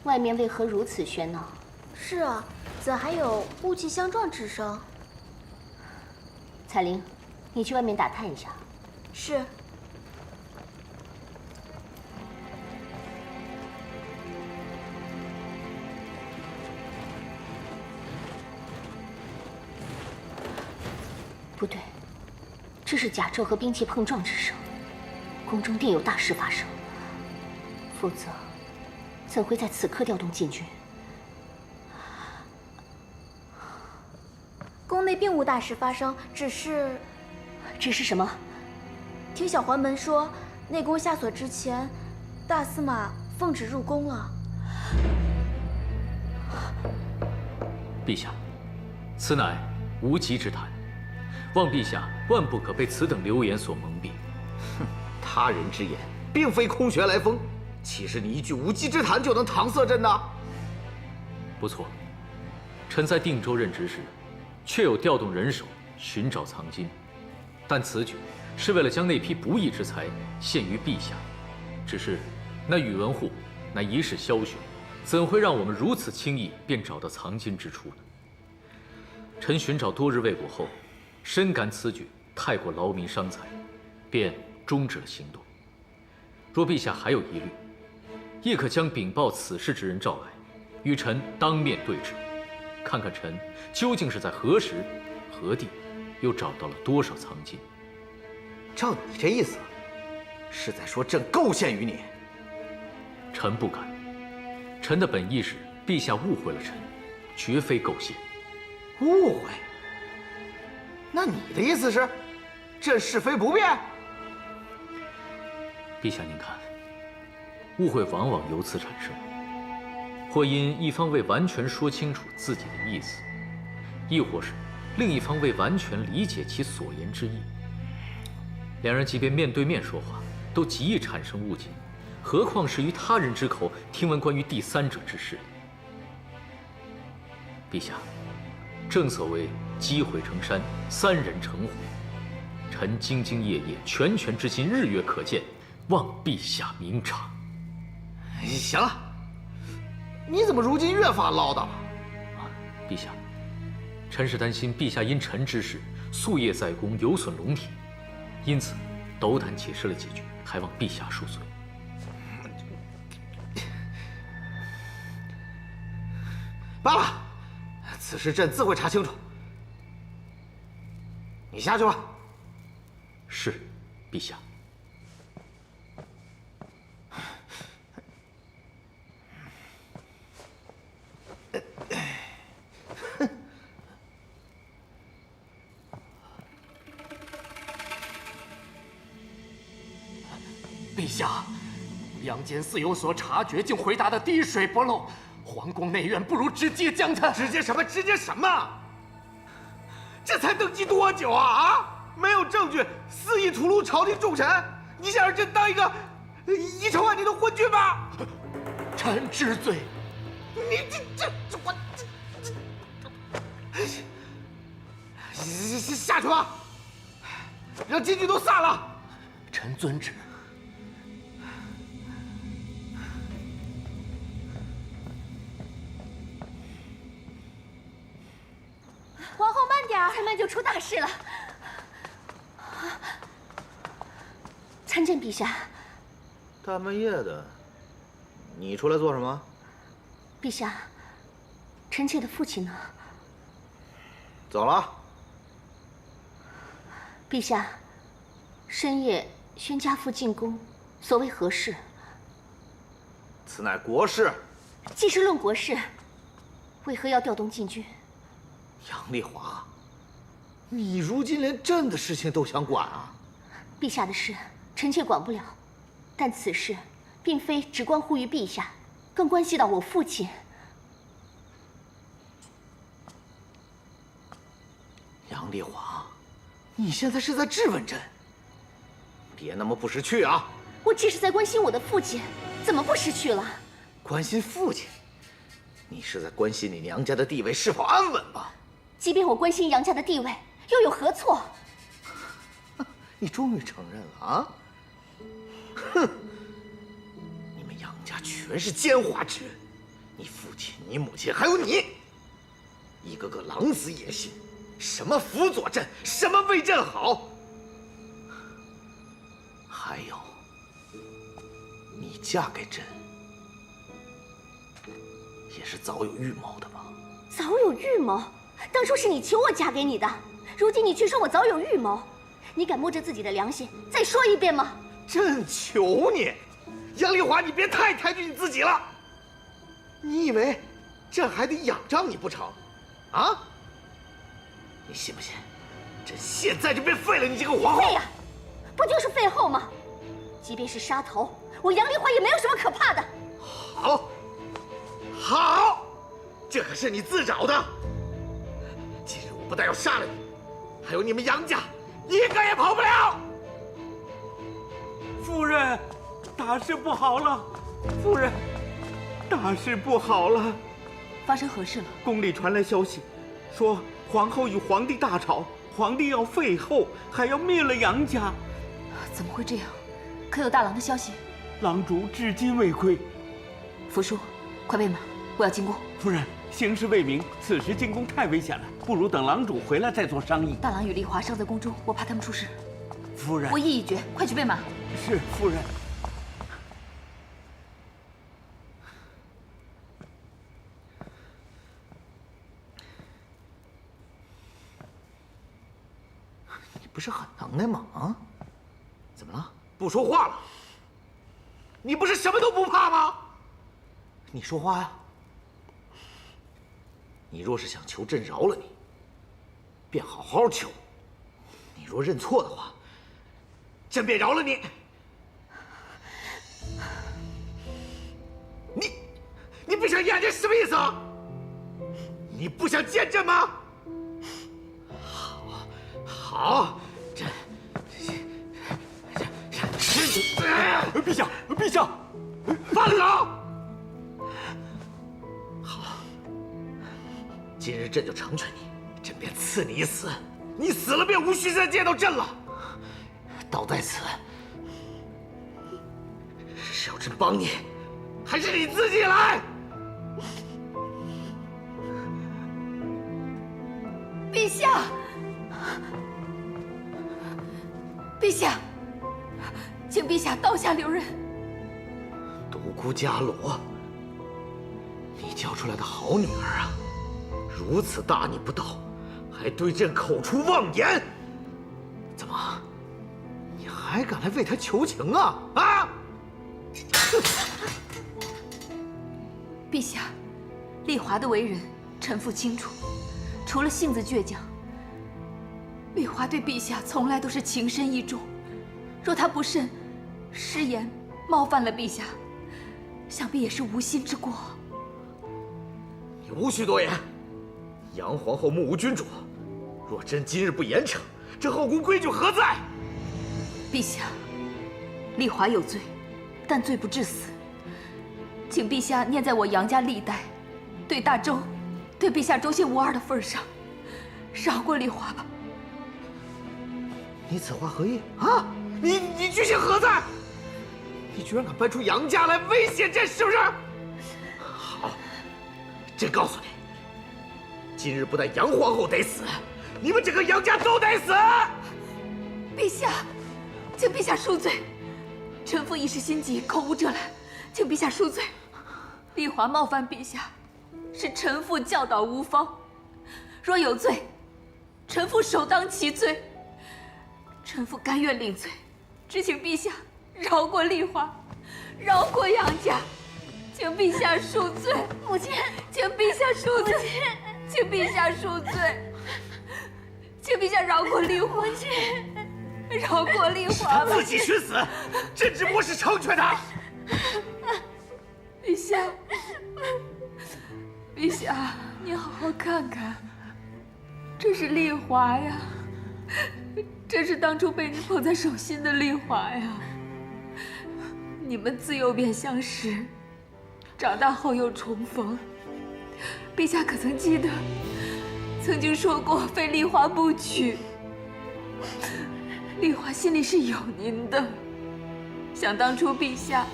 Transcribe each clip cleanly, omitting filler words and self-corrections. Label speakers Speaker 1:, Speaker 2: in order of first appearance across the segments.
Speaker 1: 外面为何如此喧闹？
Speaker 2: 是啊，怎还有雾气相撞之声？
Speaker 1: 彩玲，你去外面打探一下。
Speaker 2: 是。
Speaker 1: 不对，这是甲胄和兵器碰撞之声，宫中定有大事发生，否则怎会在此刻调动禁军？
Speaker 2: 宫内并无大事发生，只是
Speaker 1: 什么？
Speaker 2: 听小环门说，内宫下锁之前，大司马奉旨入宫了。
Speaker 3: 陛下，此乃无稽之谈。 望陛下万不可被此等流言所蒙蔽。
Speaker 4: 哼，他人之言并非空穴来风，岂是你一句无稽之谈就能搪塞朕的？
Speaker 3: 不错，臣在定州任职时，确有调动人手寻找藏金，但此举是为了将那批不义之财献于陛下。只是那宇文护乃一世枭雄，怎会让我们如此轻易便找到藏金之处呢？臣寻找多日未果后。 深感此举太过劳民伤财，便终止了行动。若陛下还有疑虑，亦可将禀报此事之人召来，与臣当面对质，看看臣究竟是在何时、何地，又找到了多少藏金。
Speaker 4: 照你这意思，是在说朕构陷于你？
Speaker 3: 臣不敢。臣的本意是，陛下误会了臣，绝非构陷。
Speaker 4: 误会？ 那你的意思是，朕是非不变？
Speaker 3: 陛下，您看，误会往往由此产生，或因一方未完全说清楚自己的意思，亦或是另一方未完全理解其所言之意。两人即便面对面说话，都极易产生误解，何况是于他人之口听闻关于第三者之事？陛下，正所谓。 积毁成山，三人成虎。臣兢兢业业，拳拳之心，日月可见，望陛下明察。
Speaker 4: 行了，你怎么如今越发唠叨了？
Speaker 3: 陛下，臣是担心陛下因臣之事，夙夜在宫，有损龙体，因此斗胆解释了几句，还望陛下恕罪。
Speaker 4: 罢了，此事朕自会查清楚。 你下去吧。
Speaker 3: 是，陛下。
Speaker 5: 陛下，梁间似有所察觉，竟回答的滴水不漏。皇宫内院不如直接将他……
Speaker 4: 直接什么？直接什么？ 这才登基多久啊！没有证据，肆意屠戮朝廷重臣，你想让朕当一个遗臭万年的昏君吗？
Speaker 5: 臣知罪。
Speaker 4: 你我下去吧，让禁军都散了。
Speaker 5: 臣遵旨。
Speaker 1: 皇后慢点儿，再慢就出大事了。参见陛下。
Speaker 4: 大半夜的，你出来做什么？
Speaker 1: 陛下，臣妾的父亲呢？
Speaker 4: 走了。
Speaker 1: 陛下，深夜宣家父进宫，所为何事？
Speaker 4: 此乃国事。
Speaker 1: 既是论国事，为何要调动禁军？
Speaker 4: 杨丽华，你如今连朕的事情都想管啊？
Speaker 1: 陛下的事，臣妾管不了，但此事并非只关乎于陛下，更关系到我父亲。
Speaker 4: 杨丽华，你现在是在质问朕？别那么不识趣啊！
Speaker 1: 我只是在关心我的父亲，怎么不识趣了？
Speaker 4: 关心父亲？你是在关心你娘家的地位是否安稳吧？
Speaker 1: 即便我关心杨家的地位，又有何错？
Speaker 4: 你终于承认了啊！哼，你们杨家全是奸猾之人，你父亲、你母亲还有你，一个个狼子野心，什么辅佐朕，什么为朕好，还有你嫁给朕，也是早有预谋的吧？
Speaker 1: 早有预谋？当初是你求我嫁给你的，如今你却说我早有预谋，你敢摸着自己的良心再说一遍吗？
Speaker 4: 朕求你，杨丽华，你别太抬举你自己了。你以为朕还得仰仗你不成？啊？你信不信？朕现在就便废了你这个皇后！
Speaker 1: 废呀，不就是废后吗？即便是杀头，我杨丽华也没有什么可怕的。
Speaker 4: 好，好，这可是你自找的。今日我不但要杀了你，还有你们杨家一个也跑不了。
Speaker 6: 夫人，大事不好了！夫人，大事不好了！
Speaker 7: 发生何事了？
Speaker 6: 宫里传来消息，说皇后与皇帝大吵，皇帝要废后，还要灭了杨家。
Speaker 7: 怎么会这样？可有大郎的消息？
Speaker 6: 郎主至今未归。
Speaker 7: 福叔，快备马，我要进宫。
Speaker 6: 夫人，形势未明，此时进宫太危险了，不如等郎主回来再做商议。
Speaker 7: 大郎与丽华尚在宫中，我怕他们出事。
Speaker 6: 夫人，
Speaker 7: 我意已决，快去备马。
Speaker 6: 是夫人。
Speaker 4: 你不是很能耐吗？啊？怎么了？不说话了？你不是什么都不怕吗？你说话呀！你若是想求朕饶了你，便好好求；你若认错的话，朕便饶了你。你不想验朕什么意思啊？你不想见朕吗？好，朕，
Speaker 6: 陛下，陛下，
Speaker 4: 放手！好，今日朕就成全你，朕便赐你一死，你死了便无需再见到朕了。倒在此，是要朕帮你，还是你自己来？
Speaker 7: 陛下，陛下，请陛下刀下留人。
Speaker 4: 独孤伽罗，你教出来的好女儿啊，如此大逆不道，还对朕口出妄言，怎么，你还敢来为她求情啊？啊！
Speaker 7: 陛下，丽华的为人，臣妇清楚。除了性子倔强，丽华对陛下从来都是情深意重。若她不慎失言冒犯了陛下，想必也是无心之过。
Speaker 4: 你无需多言。杨皇后目无君主，若朕今日不严惩，这后宫规矩何在？
Speaker 7: 陛下，丽华有罪，但罪不至死。请陛下念在我杨家历代对大周、对陛下忠心无二的份上，饶过丽华吧。
Speaker 4: 你此话何意啊？你居心何在？你居然敢搬出杨家来威胁朕，是不是？好，朕告诉你，今日不但杨皇后得死，你们整个杨家都得死！
Speaker 7: 陛下，请陛下恕罪，臣妇一时心急，口无遮拦，请陛下恕罪。丽华冒犯陛下，是臣妇教导无方，若有罪，臣妇首当其罪。臣妇甘愿领罪，只请陛下饶过丽华，饶过杨家，请陛下恕罪。
Speaker 1: 母亲，
Speaker 7: 请陛下恕罪，请陛下恕罪，请陛下饶过丽华，饶过丽华吧。
Speaker 4: 自己寻死，朕只不过是成全他。
Speaker 7: 陛下，陛下，你好好看看，这是丽华呀，这是当初被你捧在手心的丽华呀。你们自幼便相识，长大后又重逢。陛下可曾记得，曾经说过非丽华不娶？丽华心里是有您的。想当初陛下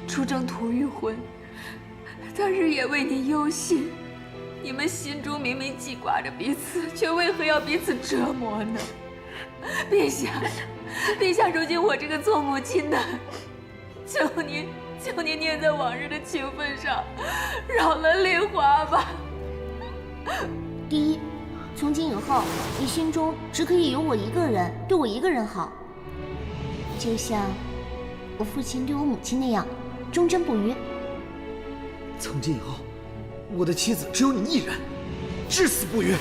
Speaker 7: 出征吐谷浑，他日夜为你忧心，你们心中明明记挂着彼此，却为何要彼此折磨呢？陛下，陛下，如今我这个做母亲的，求您念在往日的情分上，饶了丽华吧。
Speaker 1: 第一，从今以后，你心中只可以有我一个人，对我一个人好，就像我父亲对我母亲那样，忠贞不渝。
Speaker 4: 从今以后，我的妻子只有你一人，至死不渝。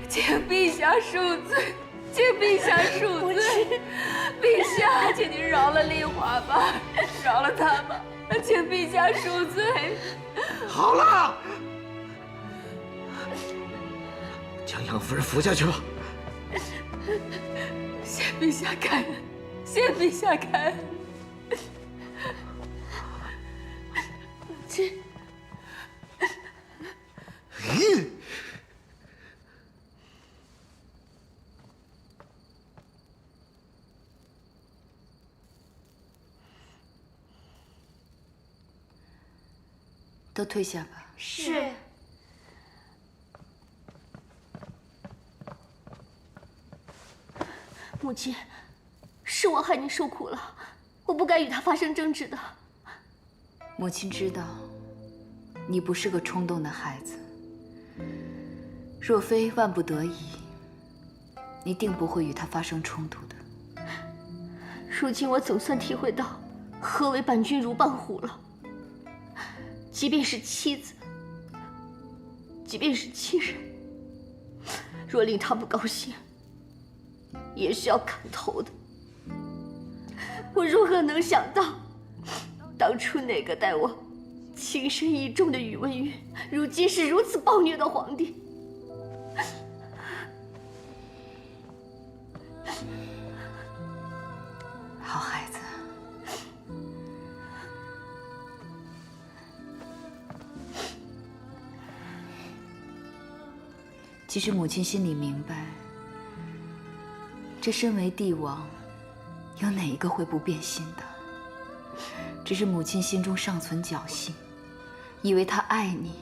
Speaker 7: 请陛下恕罪，请陛下恕罪，陛下，请您饶了丽华吧，饶了她吧，请陛下恕罪。
Speaker 4: 好了，将杨夫人扶下去吧。
Speaker 7: 谢陛下开恩，谢陛下开恩。母亲。
Speaker 8: 都退下吧。
Speaker 2: 是。
Speaker 1: 母亲，是我害你受苦了，我不该与他发生争执的。
Speaker 8: 母亲知道，你不是个冲动的孩子。若非万不得已，你定不会与他发生冲突的。
Speaker 1: 如今我总算体会到何为伴君如伴虎了。即便是妻子，即便是亲人，若令他不高兴，也是要砍头的。我如何能想到，当初那个待我情深意重的宇文赟，如今是如此暴虐的皇帝？
Speaker 8: 好孩子。其实母亲心里明白，这身为帝王，有哪一个会不变心的？只是母亲心中尚存侥幸，以为他爱你，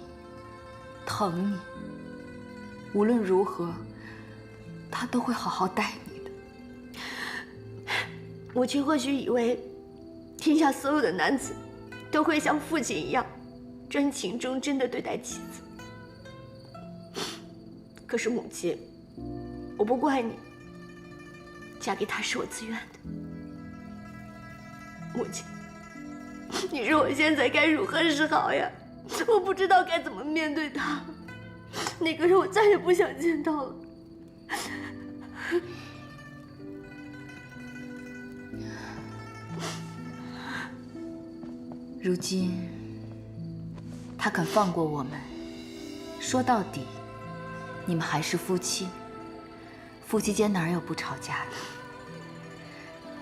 Speaker 8: 疼你，无论如何，他都会好好待你的。
Speaker 1: 母亲或许以为，天下所有的男子都会像父亲一样，专情忠贞地对待妻子。可是母亲，我不怪你，嫁给他是我自愿的。母亲，你说我现在该如何是好呀？我不知道该怎么面对他，那个人我再也不想见到了。
Speaker 8: 如今，他肯放过我们，说到底，你们还是夫妻。夫妻间哪有不吵架的？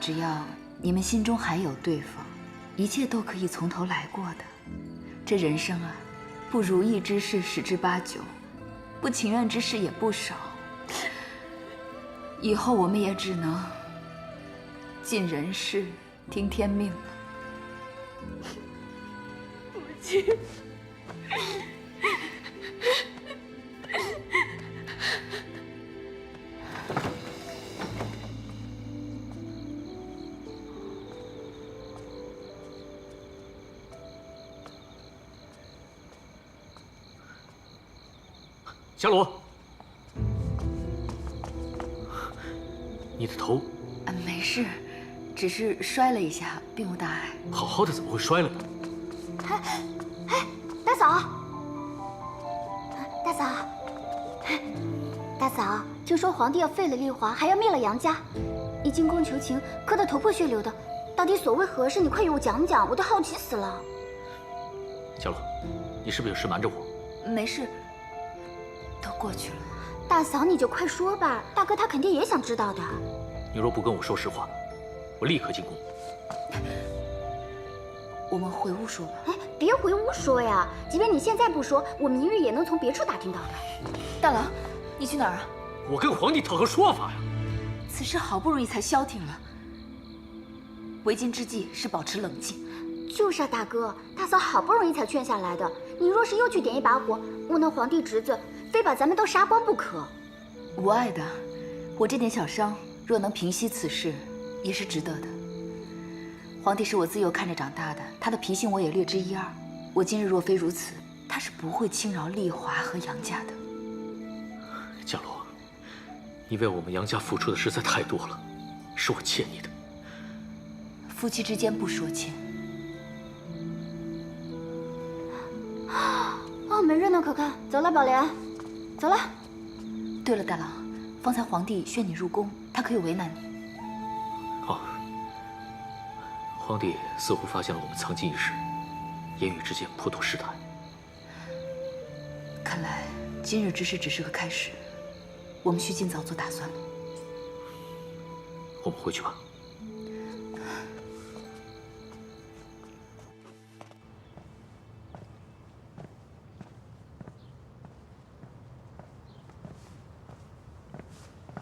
Speaker 8: 只要你们心中还有对方，一切都可以从头来过的。这人生啊，不如意之事十之八九，不情愿之事也不少。以后我们也只能尽人事，听天命了。
Speaker 1: 母亲。
Speaker 3: 伽罗，你的头……
Speaker 8: 没事，只是摔了一下，并无大碍。
Speaker 3: 好好的怎么会摔了呢？
Speaker 2: 大嫂，大嫂，大嫂，听说皇帝要废了丽华，还要灭了杨家，你进宫求情，磕得头破血流的，到底所谓何事？你快与我讲讲，我都好奇死了。
Speaker 3: 伽罗，你是不是有事瞒着我？
Speaker 8: 没事，都过去了。
Speaker 2: 大嫂，你就快说吧，大哥他肯定也想知道的。
Speaker 3: 你若不跟我说实话，我立刻进宫。
Speaker 8: 我们回屋说吧。
Speaker 2: 哎，别回屋说呀！即便你现在不说，我明日也能从别处打听到的。
Speaker 8: 大郎，你去哪儿啊？
Speaker 3: 我跟皇帝讨个说法呀。
Speaker 8: 此事好不容易才消停了，为今之计是保持冷静。
Speaker 2: 就是啊，大哥，大嫂好不容易才劝下来的。你若是又去点一把火，我那皇帝侄子非把咱们都杀光不可。
Speaker 8: 无碍的，我这点小伤，若能平息此事，也是值得的。皇帝是我自幼看着长大的，他的脾性我也略知一二。我今日若非如此，他是不会轻饶丽华和杨家的。
Speaker 3: 江罗，你为我们杨家付出的实在太多了，是我欠你的。
Speaker 8: 夫妻之间不说欠。
Speaker 2: 哦，没热闹可看，走了，宝莲，走了。
Speaker 8: 对了，大郎，方才皇帝宣你入宫，他可有为难你？
Speaker 3: 哦，皇帝似乎发现了我们藏金一事，言语之间颇多试探。
Speaker 8: 看来今日之事只是个开始，我们需尽早做打算了。
Speaker 3: 我们回去吧。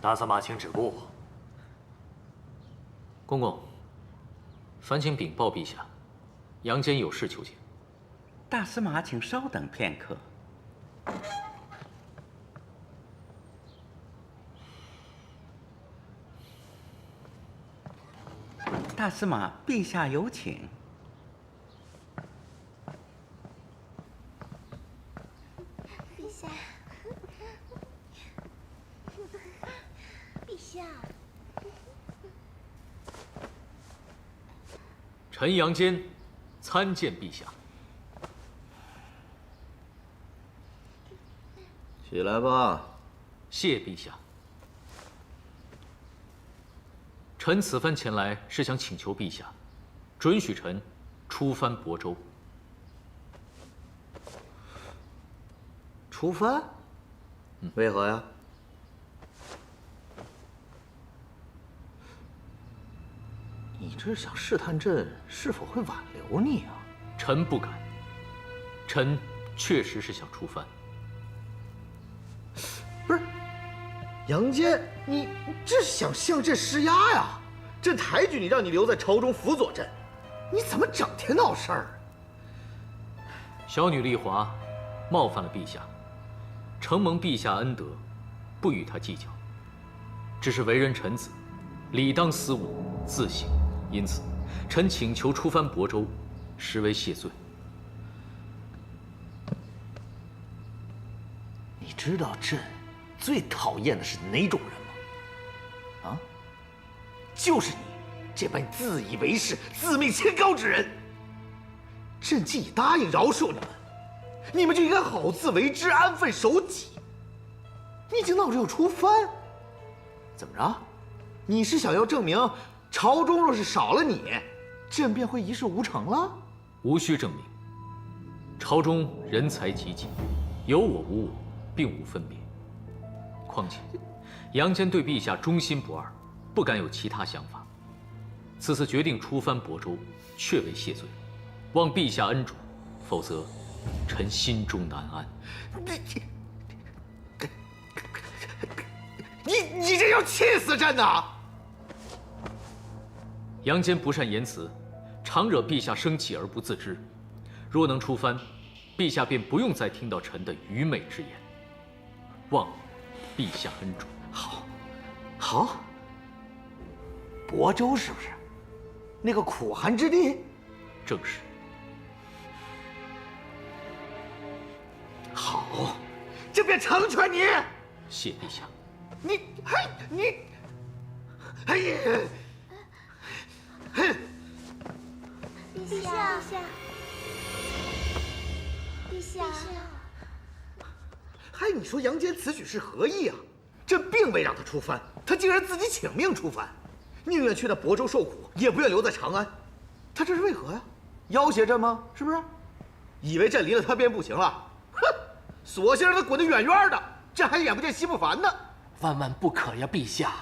Speaker 5: 大司马，请止步。
Speaker 3: 公公，烦请禀报陛下，杨坚有事求见。
Speaker 6: 大司马，请稍等片刻。大司马，陛下有请。
Speaker 2: 陛下，陛下，
Speaker 3: 臣杨坚参见陛下。
Speaker 4: 起来吧。
Speaker 3: 谢陛下。臣此番前来是想请求陛下，准许臣出藩亳州。
Speaker 4: 出藩？为何呀？你这是想试探朕是否会挽留你啊？
Speaker 3: 臣不敢。臣确实是想出藩。
Speaker 4: 不是，杨坚，你这是想向朕施压呀？朕抬举你，让你留在朝中辅佐朕，你怎么整天闹事儿？
Speaker 3: 小女丽华冒犯了陛下，承蒙陛下恩德，不与她计较。只是为人臣子，理当思吾，自省。因此，臣请求出藩亳州，实为谢罪。
Speaker 4: 你知道朕最讨厌的是哪种人吗？啊，就是你这般自以为是、自命清高之人。朕既已答应饶恕你们，你们就应该好自为之，安分守己。你已经闹着要出藩，怎么着？你是想要证明朝中若是少了你，朕便会一事无成了？
Speaker 3: 无需证明。朝中人才济济，有我无我，并无分别。况且，杨坚对陛下忠心不二，不敢有其他想法。此次决定出藩亳州，确为谢罪，望陛下恩准，否则，臣心中难安。
Speaker 4: 你这要气死朕呐！
Speaker 3: 杨坚不善言辞，常惹陛下生气而不自知。若能出藩，陛下便不用再听到臣的愚昧之言。望陛下恩准。
Speaker 4: 好。亳州是不是？那个苦寒之地？
Speaker 3: 正是。
Speaker 4: 好，朕便成全你。
Speaker 3: 谢陛下。
Speaker 4: 你，哎呀！哼！
Speaker 2: 陛下，陛下，
Speaker 4: 嗨，你说杨坚此举是何意啊？朕并未让他出藩，他竟然自己请命出藩，宁愿去那亳州受苦，也不愿留在长安。他这是为何呀？要挟朕吗？是不是？以为朕离了他便不行了？哼！索性让他滚得远远的，朕还眼不见心不烦呢。
Speaker 5: 万万不可呀，陛下！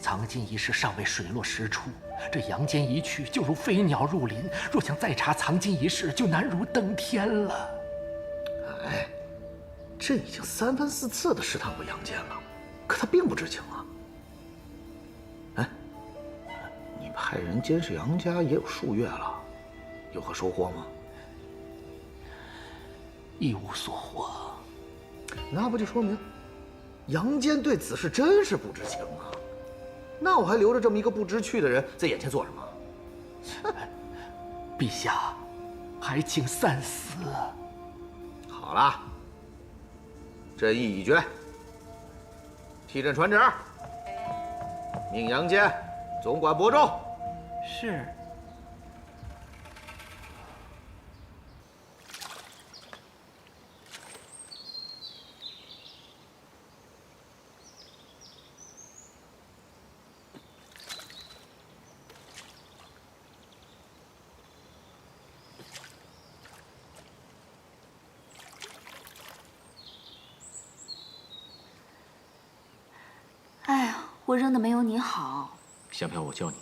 Speaker 5: 藏金一事尚未水落石出，这杨坚一去，就如飞鸟入林。若想再查藏金一事，就难如登天了。
Speaker 4: 哎，朕已经3番4次的试探过杨坚了，可他并不知情啊。哎，派人监视杨家也有数月了，有何收获吗？
Speaker 5: 一无所获。
Speaker 4: 那不就说明杨坚对此事真是不知情啊？那我还留着这么一个不知趣的人在眼前做什么？
Speaker 5: 陛下，还请三思。
Speaker 4: 好了，朕意已决，替朕传旨，命杨坚总管亳州。
Speaker 5: 是。
Speaker 8: 哎呀，我扔的没有你好。
Speaker 3: 想不想我教你？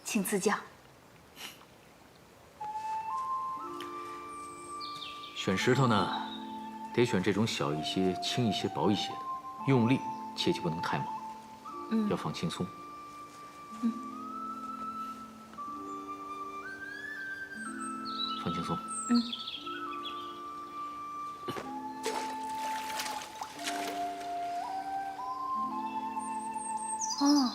Speaker 8: 请赐教。
Speaker 3: 选石头呢，得选这种小一些、轻一些、薄一些的，用力切记不能太猛，要放轻松。放轻松。
Speaker 8: 哦，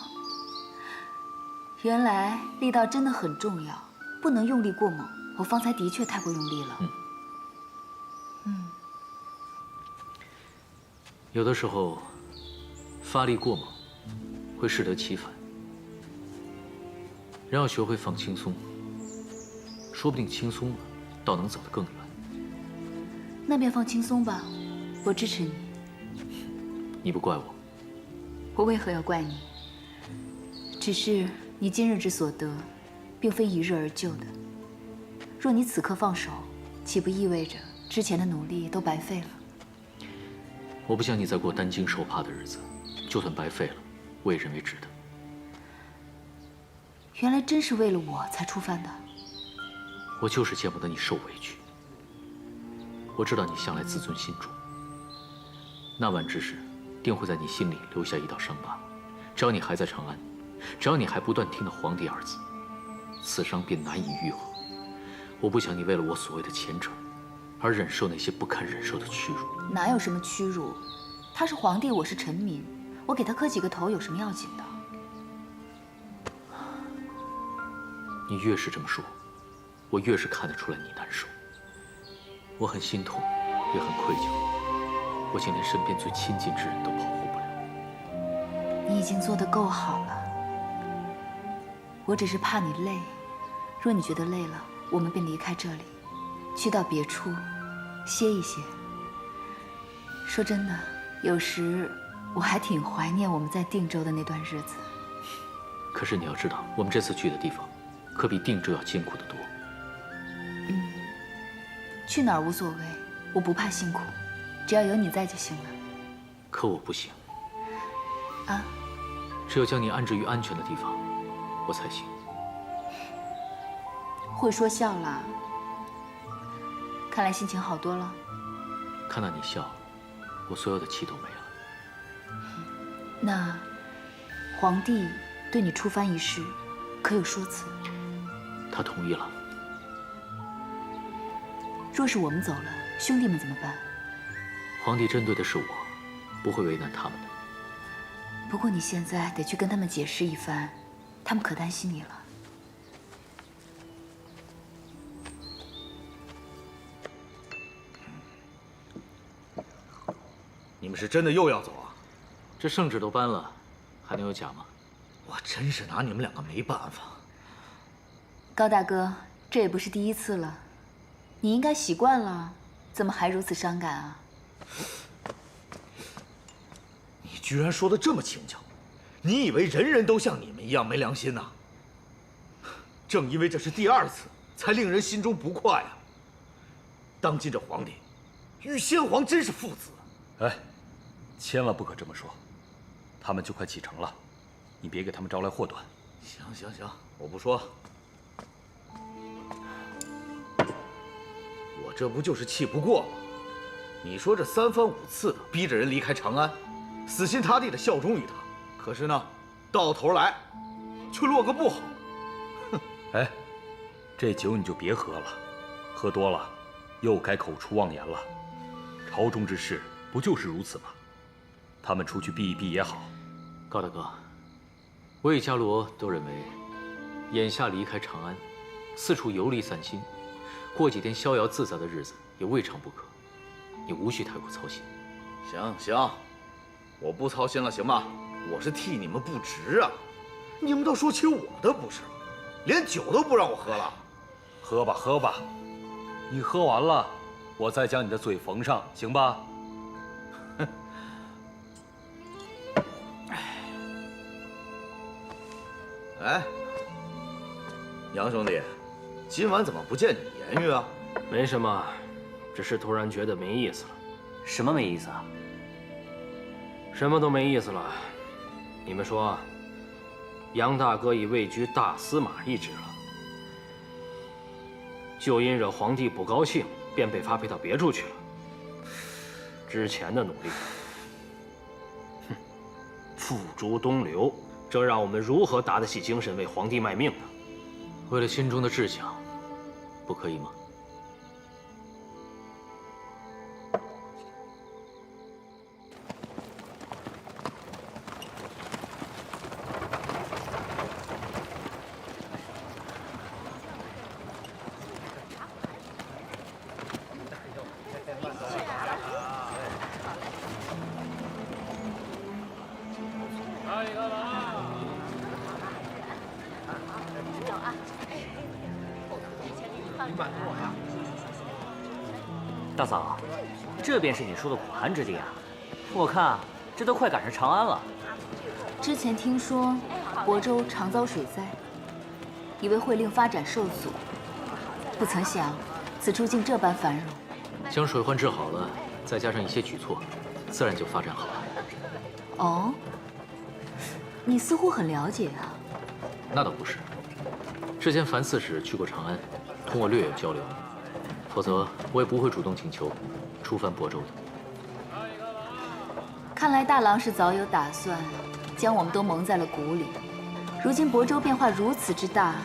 Speaker 8: 原来力道真的很重要，不能用力过猛。我方才的确太过用力了。
Speaker 3: 有的时候，发力过猛会适得其反。人要学会放轻松，说不定轻松了，倒能走得更远。
Speaker 8: 那便放轻松吧，我支持你。
Speaker 3: 你不怪我，
Speaker 8: 我为何要怪你？只是你今日之所得，并非一日而就的。若你此刻放手，岂不意味着之前的努力都白费了？
Speaker 3: 我不想你再过担惊受怕的日子，就算白费了，我也认为值得。
Speaker 8: 原来真是为了我才触犯的。
Speaker 3: 我就是见不得你受委屈。我知道你向来自尊心重，那晚之事定会在你心里留下一道伤疤。只要你还在长安，只要你还不断听到皇帝二字，此伤便难以愈合。我不想你为了我所谓的虔诚，而忍受那些不堪忍受的屈辱。
Speaker 8: 哪有什么屈辱？他是皇帝，我是臣民，我给他磕几个头有什么要紧的？
Speaker 3: 你越是这么说，我越是看得出来你难受。我很心痛，也很愧疚，我竟连身边最亲近之人都保护不了。
Speaker 8: 你已经做得够好了，我只是怕你累。若你觉得累了，我们便离开这里，去到别处歇一歇。说真的，有时我还挺怀念我们在定州的那段日子。
Speaker 3: 可是你要知道，我们这次去的地方，可比定州要艰苦得多。
Speaker 8: 去哪儿无所谓，我不怕辛苦，只要有你在就行了。
Speaker 3: 可我不行
Speaker 8: 啊！
Speaker 3: 只有将你安置于安全的地方，我才行。
Speaker 8: 会说笑啦，看来心情好多了。
Speaker 3: 看到你笑，我所有的气都没了。
Speaker 8: 那皇帝对你出藩一事，可有说辞？
Speaker 3: 他同意了。
Speaker 8: 若是我们走了，兄弟们怎么办？
Speaker 3: 皇帝针对的是我，不会为难他们的。
Speaker 8: 不过你现在得去跟他们解释一番，他们可担心你了。
Speaker 4: 你们是真的又要走啊？
Speaker 3: 这圣旨都颁了，还能有假吗？
Speaker 4: 我真是拿你们两个没办法。
Speaker 8: 高大哥，这也不是第一次了，你应该习惯了，怎么还如此伤感啊？
Speaker 4: 你居然说的这么轻巧，你以为人人都像你们一样没良心呐？正因为这是第二次，才令人心中不快啊。当今这皇帝，与先皇真是父子。
Speaker 9: 哎，千万不可这么说，他们就快启程了，你别给他们招来祸端。
Speaker 4: 行行行，我不说。我这不就是气不过吗？你说这三番五次的逼着人离开长安，死心塌地的效忠于他，可是呢，到头来却落个不好。
Speaker 9: 哎，这酒你就别喝了，喝多了又该口出妄言了。朝中之事不就是如此吗？他们出去避一避也好。
Speaker 3: 高大哥，我与伽罗都认为，眼下离开长安，四处游历散心，过几天逍遥自在的日子也未尝不可。你无需太过操心。
Speaker 4: 行，我不操心了，行吗？我是替你们不值啊！你们倒说起我的不是了，连酒都不让我喝了。
Speaker 9: 喝吧，你喝完了，我再将你的嘴缝上，行吧？
Speaker 4: 哎，杨兄弟，今晚怎么不见你言语啊？
Speaker 10: 没什么，只是突然觉得没意思了。
Speaker 11: 什么没意思啊？
Speaker 10: 什么都没意思了。你们说，杨大哥已位居大司马一职了，就因惹皇帝不高兴，便被发配到别处去了。之前的努力，付诸东流，这让我们如何打得起精神为皇帝卖命呢？
Speaker 3: 为了心中的志向，不可以吗？
Speaker 11: 大嫂，这便是你说的苦寒之地啊！我看这都快赶上长安了。
Speaker 8: 之前听说亳州常遭水灾，以为会令发展受阻，不曾想此处竟这般繁荣。
Speaker 3: 将水患治好了，再加上一些举措，自然就发展好了。
Speaker 8: 哦，你似乎很了解啊。
Speaker 3: 那倒不是，之前樊刺史去过长安，同我略有交流，否则我也不会主动请求出犯亳州的。
Speaker 8: 看来大郎是早有打算，将我们都蒙在了鼓里。如今亳州变化如此之大，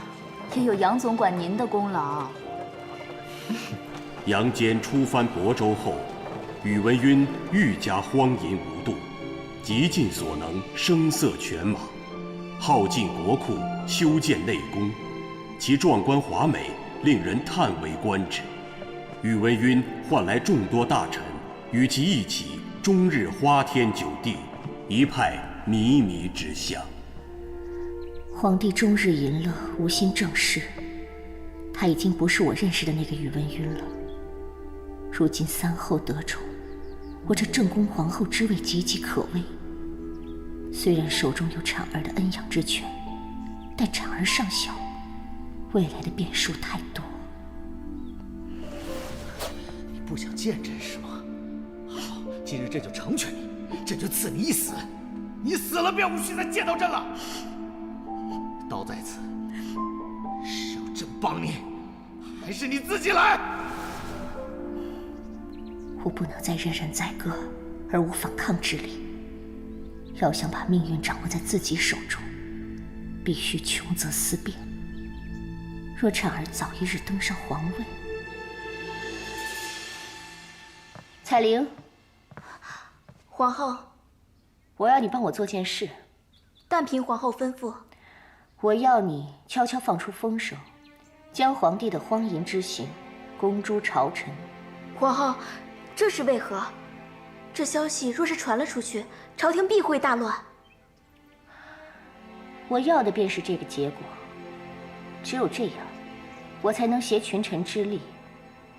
Speaker 8: 也有杨总管您的功劳。
Speaker 12: 杨坚出藩亳州后，宇文赟愈加荒淫无度，极尽所能声色犬马，耗尽国库，修建内宫，其壮观华美，令人叹为观止。宇文赟唤来众多大臣，与其一起终日花天酒地，一派靡靡之相。
Speaker 1: 皇帝终日淫乐，无心政事，他已经不是我认识的那个宇文赟了。如今三后得宠，我这正宫皇后之位岌岌可危。虽然手中有婵儿的恩养之权，但婵儿尚小，未来的变数太多。
Speaker 4: 你不想见朕是吗？好，今日朕就成全你，朕就赐你一死。你死了便无需再见到朕了。刀在此，是要朕帮你，还是你自己来？
Speaker 1: 我不能再任人宰割而无反抗之力。要想把命运掌握在自己手中，必须穷则思变。若婵儿早一日登上皇位，彩玲，
Speaker 2: 皇后，
Speaker 1: 我要你帮我做件事。
Speaker 2: 但凭皇后吩咐。
Speaker 1: 我要你悄悄放出风声，将皇帝的荒淫之行公诸朝臣。
Speaker 2: 皇后，这是为何？这消息若是传了出去，朝廷必会大乱。
Speaker 1: 我要的便是这个结果。只有这样，我才能挟群臣之力，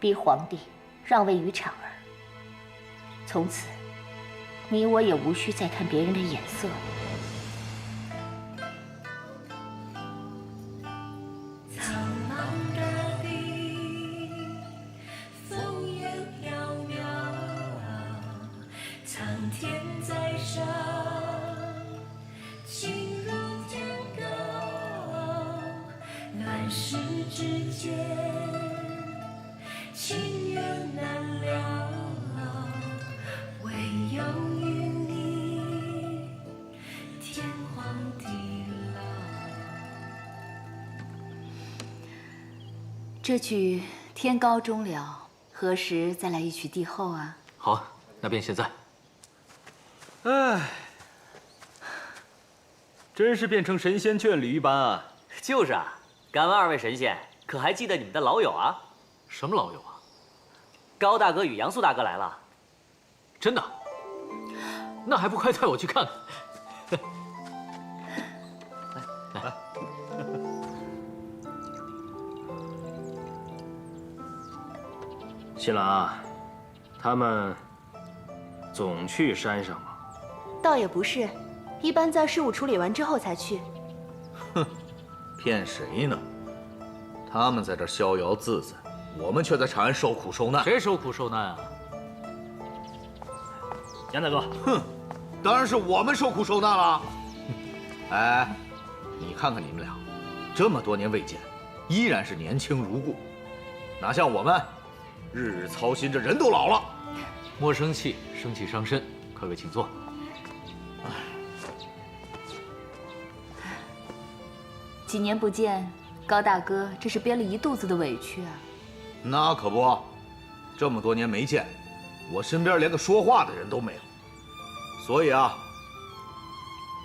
Speaker 1: 逼皇帝让位于婵儿。从此，你我也无需再看别人的眼色了。
Speaker 8: 这曲天高终了，何时再来一曲帝后啊？
Speaker 3: 好，那便现在。
Speaker 9: 唉，真是变成神仙眷侣一般啊！
Speaker 11: 就是啊，敢问二位神仙，可还记得你们的老友啊？
Speaker 3: 什么老友啊？
Speaker 11: 高大哥与杨素大哥来了。
Speaker 3: 真的？那还不快带我去看看？来。
Speaker 10: 新郎啊，他们总去山上吗？
Speaker 13: 倒也不是，一般在事务处理完之后才去。
Speaker 4: 哼，骗谁呢？他们在这逍遥自在，我们却在长安受苦受难。
Speaker 3: 谁受苦受难啊？
Speaker 10: 杨大哥，
Speaker 4: 哼，当然是我们受苦受难了。哎，你看看你们俩，这么多年未见，依然是年轻如故，哪像我们，日日操心着，人都老了。
Speaker 3: 莫生气，生气伤身。各位请坐。
Speaker 8: 几年不见，高大哥这是憋了一肚子的委屈啊。
Speaker 4: 那可不，这么多年没见，我身边连个说话的人都没有，所以啊，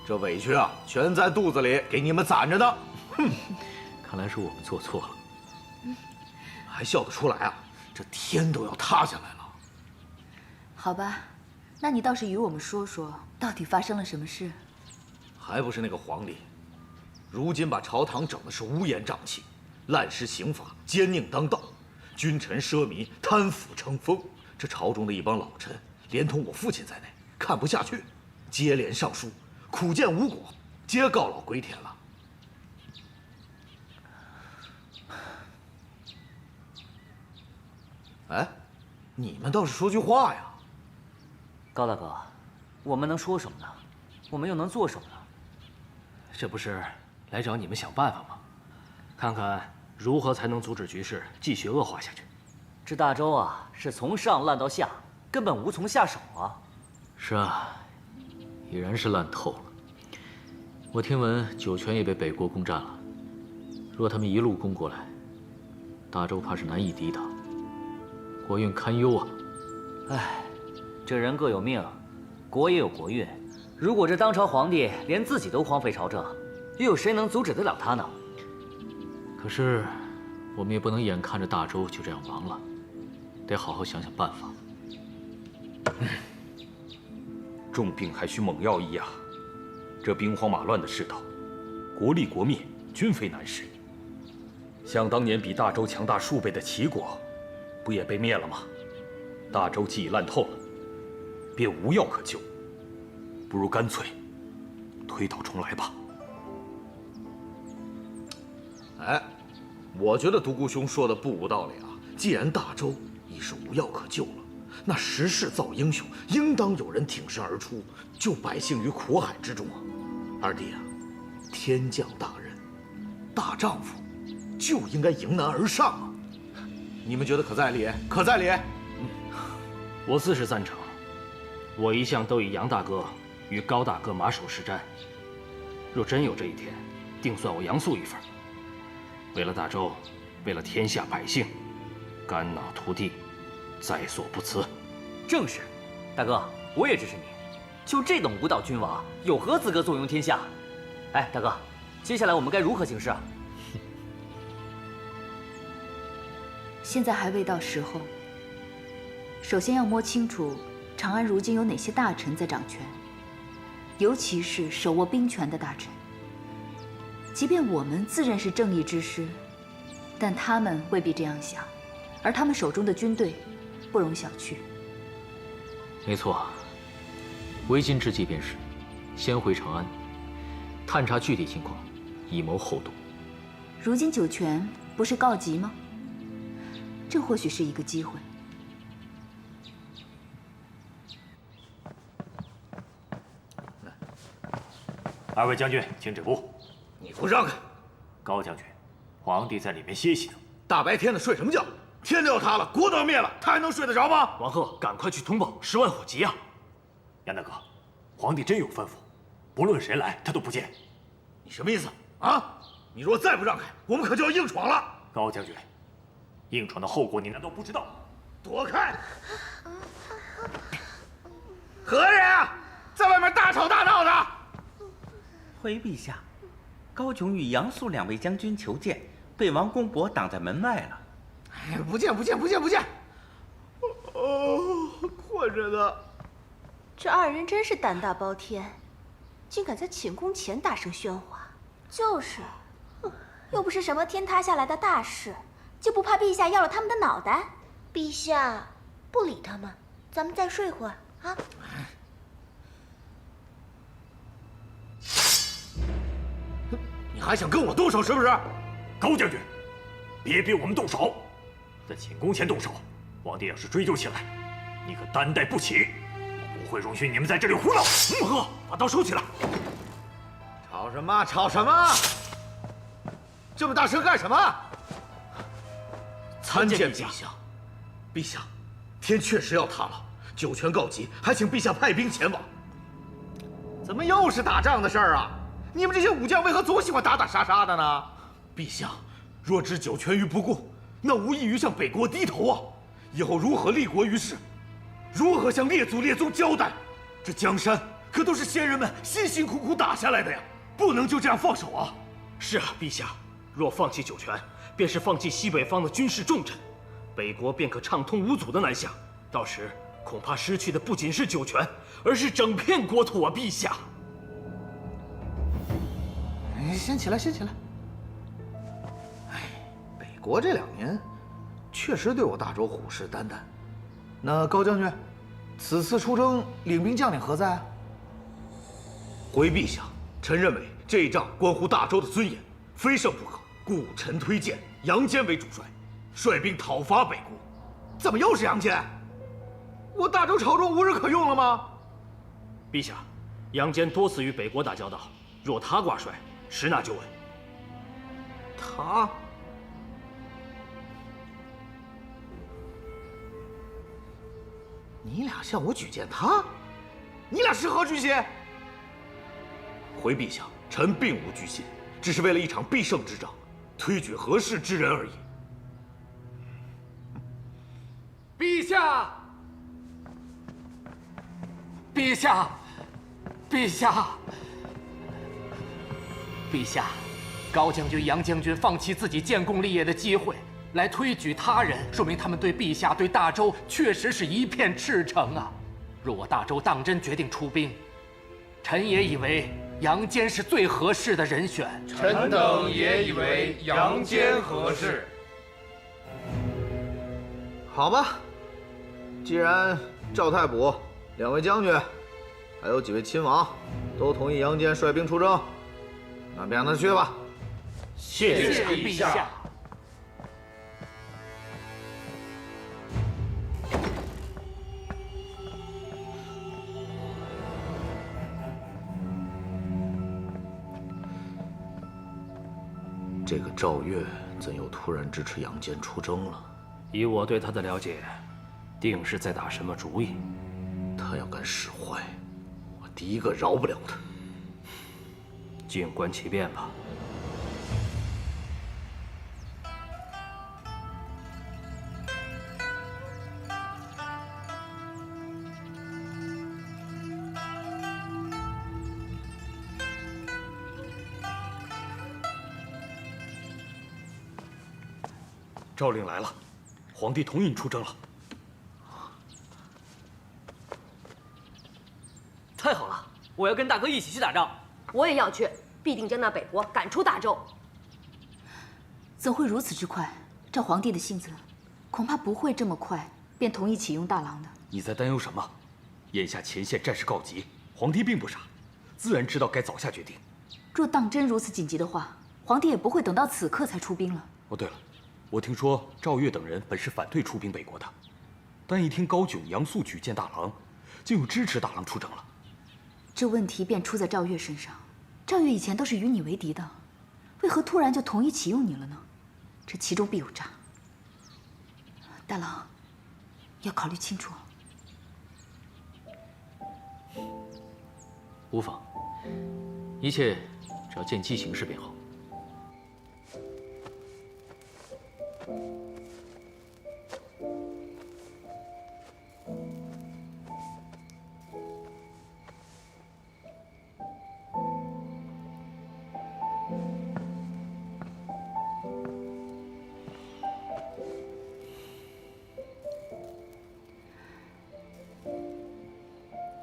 Speaker 4: 这委屈啊，全在肚子里给你们攒着呢。哼，
Speaker 3: 看来是我们做错了。
Speaker 4: 还笑得出来啊？这天都要塌下来了。
Speaker 8: 好吧，那你倒是与我们说说，到底发生了什么事？
Speaker 4: 还不是那个皇帝，如今把朝堂整的是乌烟瘴气，滥施刑罚，奸佞当道，君臣奢靡，贪腐成风。这朝中的一帮老臣，连同我父亲在内，看不下去，接连上书，苦谏无果，皆告老归田了。哎，你们倒是说句话呀！
Speaker 11: 高大哥，我们能说什么呢？我们又能做什么呢？
Speaker 10: 这不是来找你们想办法吗？看看如何才能阻止局势继续恶化下去。
Speaker 11: 这大周啊，是从上烂到下，根本无从下手啊。
Speaker 3: 是啊，已然是烂透了。我听闻酒泉也被北国攻占了，若他们一路攻过来，大周怕是难以抵挡，国运堪忧啊！
Speaker 11: 唉，这人各有命，国也有国运。如果这当朝皇帝连自己都荒废朝政，又有谁能阻止得了他呢？
Speaker 3: 可是，我们也不能眼看着大周就这样亡了，得好好想想办法。
Speaker 9: 重病还需猛药医啊！这兵荒马乱的世道，国立国灭，均非难事。想当年比大周强大数倍的齐国，不也被灭了吗？大周既已烂透了，便无药可救，不如干脆推倒重来吧。
Speaker 4: 哎，我觉得独孤兄说的不无道理啊。既然大周已是无药可救了，那时势造英雄，应当有人挺身而出，救百姓于苦海之中啊！二弟啊，天降大任，大丈夫就应该迎难而上啊！你们觉得可在理？可在理？
Speaker 10: 我自是赞成。我一向都以杨大哥与高大哥马首是瞻，若真有这一天，定算我杨素一份。为了大周，为了天下百姓，肝脑涂地，在所不辞。
Speaker 11: 正是，大哥，我也支持你。就这等无道君王，有何资格坐拥天下？哎，大哥，接下来我们该如何行事啊？
Speaker 8: 现在还未到时候。首先要摸清楚长安如今有哪些大臣在掌权，尤其是手握兵权的大臣。即便我们自认是正义之师，但他们未必这样想，而他们手中的军队不容小觑。
Speaker 3: 没错，为今之计便是先回长安，探查具体情况，以谋后动。
Speaker 8: 如今酒泉不是告急吗？这或许是一个机会。
Speaker 5: 二位将军，请止步。
Speaker 4: 你给我让开！
Speaker 5: 高将军，皇帝在里面歇息呢。
Speaker 4: 大白天的睡什么觉？天都要塌了，国都要灭了，他还能睡得着吗？
Speaker 10: 王贺，赶快去通报10万火急啊！
Speaker 5: 杨大哥，皇帝真有吩咐，不论谁来，他都不见。
Speaker 4: 你什么意思啊？你若再不让开，我们可就要硬闯了。
Speaker 5: 高将军，
Speaker 9: 硬闯的后果你难道不知道？
Speaker 4: 躲开！何人啊，在外面大吵大闹的？
Speaker 6: 回陛下，高炯与杨素2位将军求见，被王公伯挡在门外了。
Speaker 4: 哎，不见！困着呢。
Speaker 13: 这2人真是胆大包天，竟敢在寝宫前大声喧哗。
Speaker 2: 就是，又不是什么天塌下来的大事，就不怕陛下要了他们的脑袋？
Speaker 13: 陛下，不理他们，咱们再睡会儿啊。
Speaker 4: 你还想跟我动手是不是？
Speaker 9: 高将军，别逼我们动手，在寝宫前动手，皇帝要是追究起来，你可担待不起。我不会容许你们在这里胡闹。
Speaker 4: 呵，把刀收起来！吵什么？这么大声干什么？参见陛下。陛下，天确实要塌了，九泉告急，还请陛下派兵前往。怎么又是打仗的事儿啊？你们这些武将为何总喜欢打打杀杀的呢？陛下，若置九泉于不顾，那无异于向北国低头啊！以后如何立国于世？如何向列祖列宗交代？这江山可都是先人们辛辛苦苦打下来的呀，不能就这样放手啊！
Speaker 10: 是啊，陛下，若放弃九泉，便是放弃西北方的军事重镇，北国便可畅通无阻的南下。到时恐怕失去的不仅是九泉，而是整片国土啊，陛下！
Speaker 4: 先起来。哎，北国这2年确实对我大周虎视眈眈。那高将军，此次出征领兵将领何在啊？回陛下，臣认为这一仗关乎大周的尊严，非胜不可，故臣推荐杨坚为主帅，率兵讨伐北国。怎么又是杨坚？我大周朝中无人可用了吗？
Speaker 10: 陛下，杨坚多次与北国打交道，若他挂帅，实纳就稳。
Speaker 4: 他？你俩向我举荐他？你俩是何居心？回陛下，臣并无居心，只是为了一场必胜之仗，推举合适之人而已。
Speaker 5: 陛下！陛下！陛下！陛下！高将军、杨将军放弃自己建功立业的机会，来推举他人，说明他们对陛下、对大周确实是一片赤诚啊！若我大周当真决定出兵，臣也以为杨坚是最合适的人选。
Speaker 14: 臣等也以为杨坚合适。
Speaker 4: 好吧，既然赵太卜、2位将军，还有几位亲王都同意杨坚率兵出征，那便让他去吧。
Speaker 5: 谢谢陛下。
Speaker 4: 这个赵越怎又突然支持杨坚出征了？
Speaker 10: 以我对他的了解，定是在打什么主意。
Speaker 4: 他要敢使坏，我第一个饶不了他。
Speaker 10: 静观其变吧。
Speaker 9: 诏令来了，皇帝同意你出征了。
Speaker 15: 太好了，我要跟大哥一起去打仗。
Speaker 16: 我也要去，必定将那北国赶出大周。
Speaker 8: 怎会如此之快？照皇帝的性子，恐怕不会这么快便同意启用大郎的。
Speaker 9: 你在担忧什么？眼下前线战事告急，皇帝并不傻，自然知道该早下决定。
Speaker 8: 若当真如此紧急的话，皇帝也不会等到此刻才出兵了。
Speaker 9: 哦，对了，我听说赵越等人本是反对出兵北国的，但一听高炯、杨素举荐大郎，竟又支持大郎出征了。
Speaker 8: 这问题便出在赵越身上。赵越以前都是与你为敌的，为何突然就同意启用你了呢？这其中必有诈。大郎，要考虑清楚。
Speaker 3: 无妨，一切只要见机行事便好。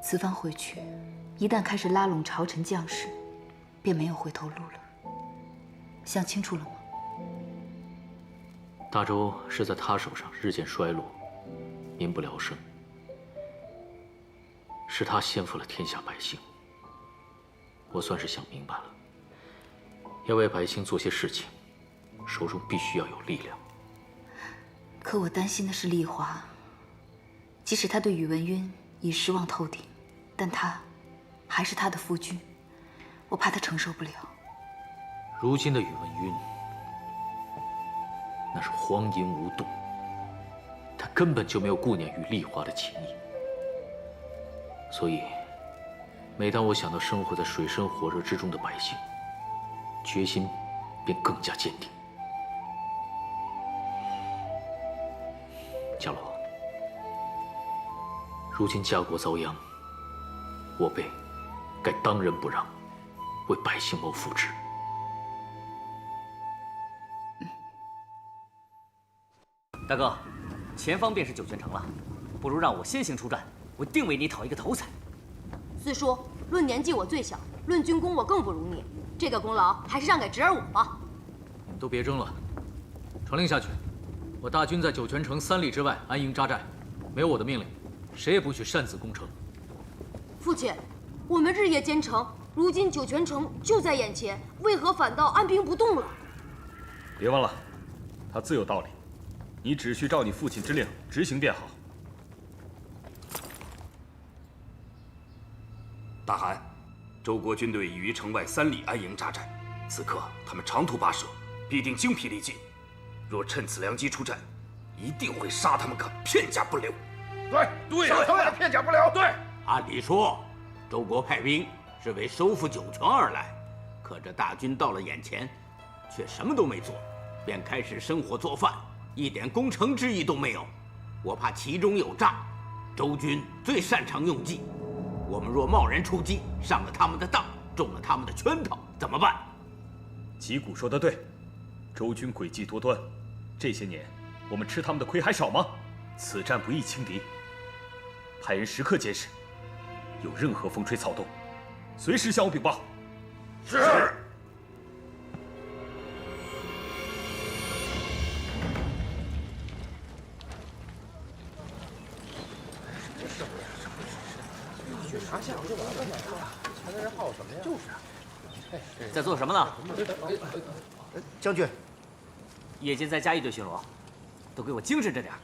Speaker 8: 此番回去，一旦开始拉拢朝臣将士，便没有回头路了。想清楚了吗？
Speaker 3: 大周是在他手上日渐衰落，民不聊生，是他先负了天下百姓。我算是想明白了，要为百姓做些事情，手中必须要有力量。
Speaker 8: 可我担心的是丽华，即使他对宇文赟已失望透顶，但他还是他的夫君，我怕他承受不了。
Speaker 3: 如今的宇文赟，那是荒淫无度，他根本就没有顾念与丽华的情谊。所以，每当我想到生活在水深火热之中的百姓，决心便更加坚定。伽罗，如今家国遭殃，我辈该当仁不让，为百姓谋福祉。
Speaker 11: 大哥，前方便是九泉城了，不如让我先行出战，我定为你讨一个头彩。
Speaker 16: 四叔，论年纪我最小，论军功我更不如你，这个功劳还是让给侄儿我吧。
Speaker 3: 都别争了，传令下去，我大军在九泉城3里之外安营扎寨，没有我的命令，谁也不许擅自攻城。
Speaker 16: 父亲，我们日夜兼程，如今九泉城就在眼前，为何反倒按兵不动了？
Speaker 9: 别忘了，他自有道理，你只需照你父亲之令执行便好。
Speaker 17: 大汗，周国军队已于城外3里安营扎寨，此刻他们长途跋涉，必定精疲力尽。若趁此良机出战，一定会杀他们个片甲不留。
Speaker 14: 对，杀他们个片甲不留。对，
Speaker 18: 按理说，周国派兵是为收复九泉而来，可这大军到了眼前，却什么都没做，便开始生火做饭，一点攻城之意都没有。我怕其中有诈。周军最擅长用计，我们若贸然出击，上了他们的当，中了他们的圈套，怎么办？
Speaker 9: 吉谷说得对，周军诡计多端，这些年我们吃他们的亏还少吗？此战不宜轻敌，派人时刻监视，有任何风吹草动，随时向我禀报。
Speaker 14: 是。
Speaker 11: 拿下不就完了吗？还在这耗什么呀？就是。在做什么呢？
Speaker 4: 将军，
Speaker 11: 夜间再加一队巡逻，都给我精神着点，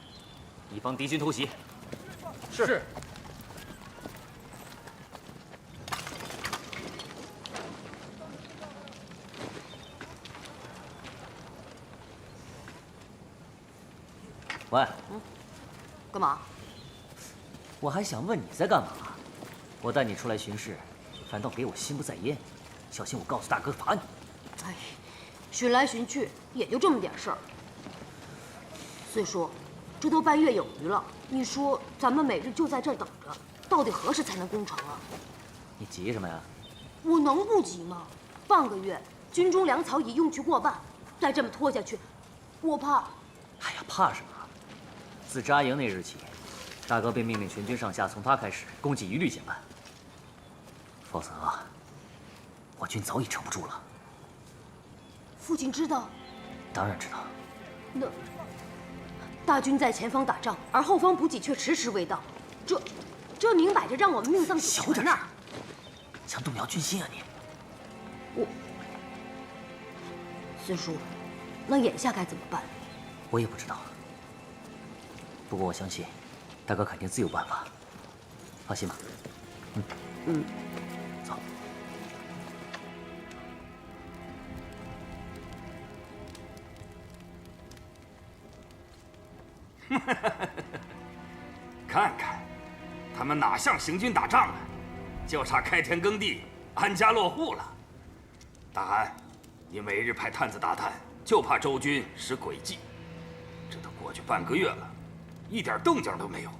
Speaker 11: 以防敌军偷袭。
Speaker 14: 是。
Speaker 11: 喂，
Speaker 16: 干嘛？
Speaker 11: 我还想问你在干嘛。我带你出来巡视，反倒给我心不在焉，小心我告诉大哥罚你。
Speaker 16: 哎，巡来巡去也就这么点事儿。四叔，这都半月有余了，你说咱们每日就在这儿等着，到底何时才能攻城啊？
Speaker 11: 你急什么呀？
Speaker 16: 我能不急吗？半个月，军中粮草已用去过半，再这么拖下去，我怕……
Speaker 11: 哎呀，怕什么？自扎营那日起，大哥便命令全军上下从他开始，攻击一律减半。否则，我军早已撑不住了。
Speaker 16: 父亲知道？
Speaker 11: 当然知道。
Speaker 16: 那大军在前方打仗，而后方补给却迟迟未到，这明摆着让我们命丧九泉呐！
Speaker 11: 想动摇军心啊你！
Speaker 16: 我，四叔，那眼下该怎么办？
Speaker 11: 我也不知道。不过我相信，大哥肯定自有办法。放心吧。
Speaker 16: 嗯。
Speaker 11: 走。
Speaker 17: 看看，他们哪像行军打仗啊？就差开田耕地、安家落户了。大汗，你每日派探子打探，就怕周军使诡计。这都过去半个月了，一点动静都没有。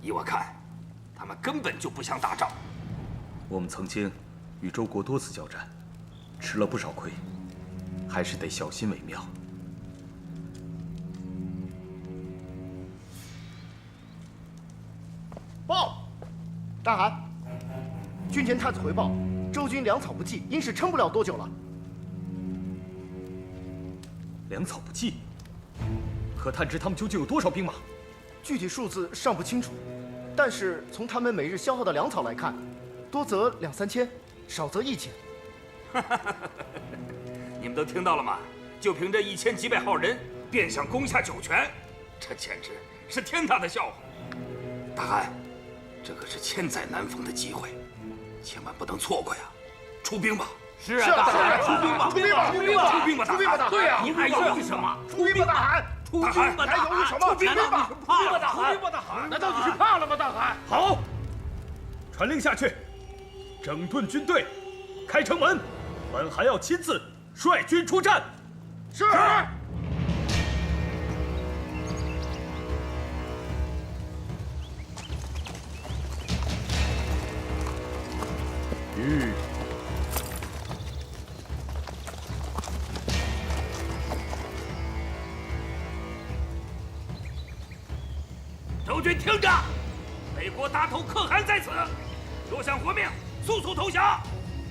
Speaker 17: 依我看，他们根本就不想打仗。
Speaker 9: 我们曾经与周国多次交战，吃了不少亏，还是得小心为妙。
Speaker 4: 报，大汗，
Speaker 19: 军前探子回报，周军粮草不济，应是撑不了多久了。
Speaker 9: 粮草不济，可探知他们究竟有多少兵马？
Speaker 19: 具体数字尚不清楚，但是从他们每日消耗的粮草来看，多则2、3千，少则1000。
Speaker 17: 你们都听到了吗？就凭这1000几百号人，便想攻下酒泉，这简直是天大的笑话！大汗，这可是千载难逢的机会，千万不能错过呀！出兵吧！
Speaker 18: 是啊，大汗，出兵吧！
Speaker 19: 出兵吧！出兵吧！
Speaker 17: 出兵吧！
Speaker 19: 出兵吧！大汗！
Speaker 18: 对呀，你还犹豫什么？
Speaker 19: 出兵吧，大汗！
Speaker 18: 出兵吧，
Speaker 19: 还犹豫什么？出兵吧！
Speaker 18: 出兵吧，大汗！出兵吧，大汗！
Speaker 19: 难道你是怕了吗，大汗？
Speaker 9: 好，传令下去，整顿军队，开城门，本汗要亲自率军出战。
Speaker 19: 是。
Speaker 17: 周军听着，北国大头可汗在此，若想活命，速速投降！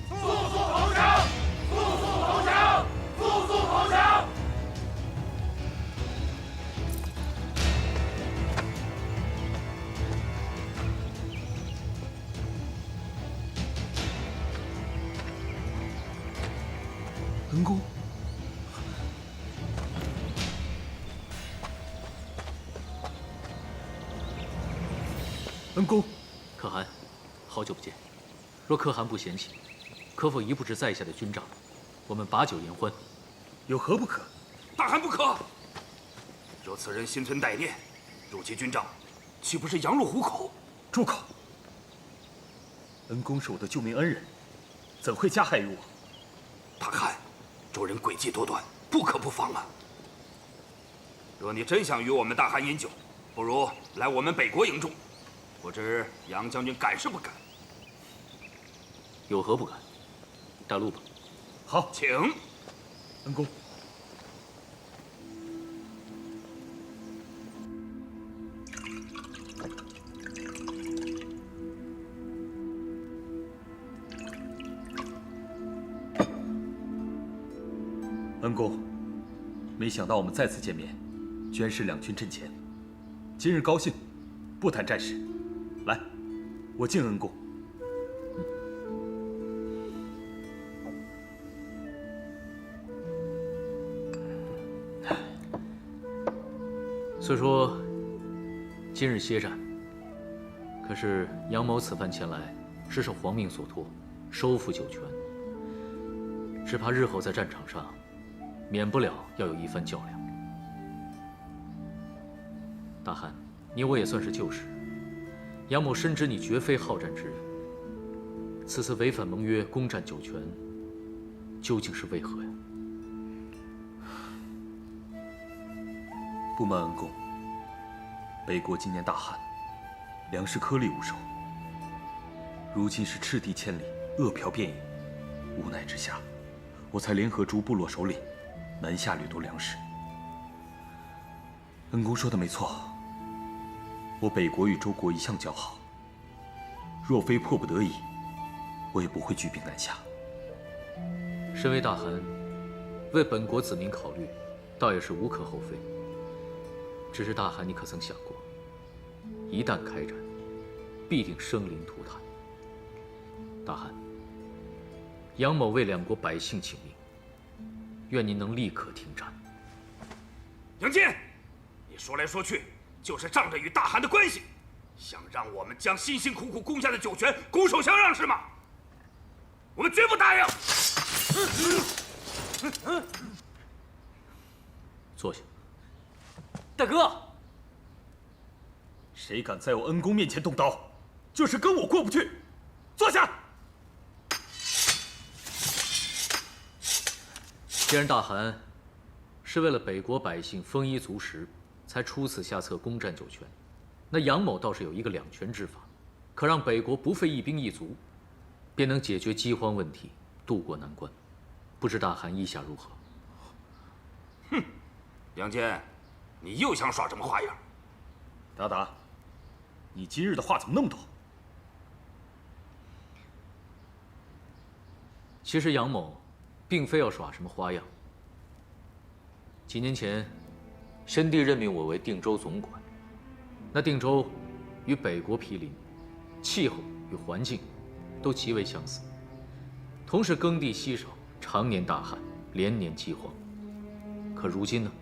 Speaker 14: 速速投降！速速投降！速速投降！
Speaker 9: 恩公，恩公，
Speaker 3: 可汗，好久不见。若可汗不嫌弃，可否移步至在下的军帐，我们把酒言欢，
Speaker 9: 有何不可？
Speaker 17: 大汗不可！若此人心存歹念，入其军帐，岂不是羊入虎口？
Speaker 9: 住口！恩公是我的救命恩人，怎会加害于我？
Speaker 17: 大汗，周人诡计多端，不可不防啊！若你真想与我们大汗饮酒，不如来我们北国营中，不知杨将军敢是不敢？
Speaker 3: 有何不敢？带路吧。
Speaker 9: 好，
Speaker 17: 请。
Speaker 9: 恩公。恩公，没想到我们再次见面，居然是两军阵前。今日高兴，不谈战事。来，我敬恩公。
Speaker 3: 虽说今日歇战，可是杨某此番前来是受皇命所托，收复酒泉，只怕日后在战场上，免不了要有一番较量。大汗，你我也算是旧识，杨某深知你绝非好战之人，此次违反盟约攻占酒泉，究竟是为何呀？
Speaker 9: 不瞒恩公，北国今年大旱，粮食颗粒无收。如今是赤地千里，饿殍遍野，无奈之下，我才联合诸部落首领，南下掠夺粮食。恩公说的没错，我北国与周国一向交好，若非迫不得已，我也不会举兵南下。
Speaker 3: 身为大汗，为本国子民考虑，倒也是无可厚非。只是大汗，你可曾想过，一旦开战，必定生灵涂炭。大汗，杨某为两国百姓请命，愿您能立刻停战。
Speaker 17: 杨坚，你说来说去，就是仗着与大汗的关系，想让我们将辛辛苦苦攻下的酒泉拱手相让是吗？我们绝不答应。
Speaker 3: 坐下。
Speaker 10: 大哥，
Speaker 9: 谁敢在我恩公面前动刀，就是跟我过不去。坐下。
Speaker 3: 既然大汗是为了北国百姓丰衣足食，才出此下策攻占酒泉，那杨某倒是有一个两全之法，可让北国不费一兵一卒，便能解决饥荒问题，渡过难关。不知大汗意下如何？
Speaker 17: 哼，杨坚，你又想耍什么花样？
Speaker 9: 达达，你今日的话怎么那么多？
Speaker 3: 其实杨某并非要耍什么花样。几年前，申帝任命我为定州总管。那定州与北国毗邻，气候与环境都极为相似，同时耕地稀少，常年大旱，连年饥荒。可如今呢，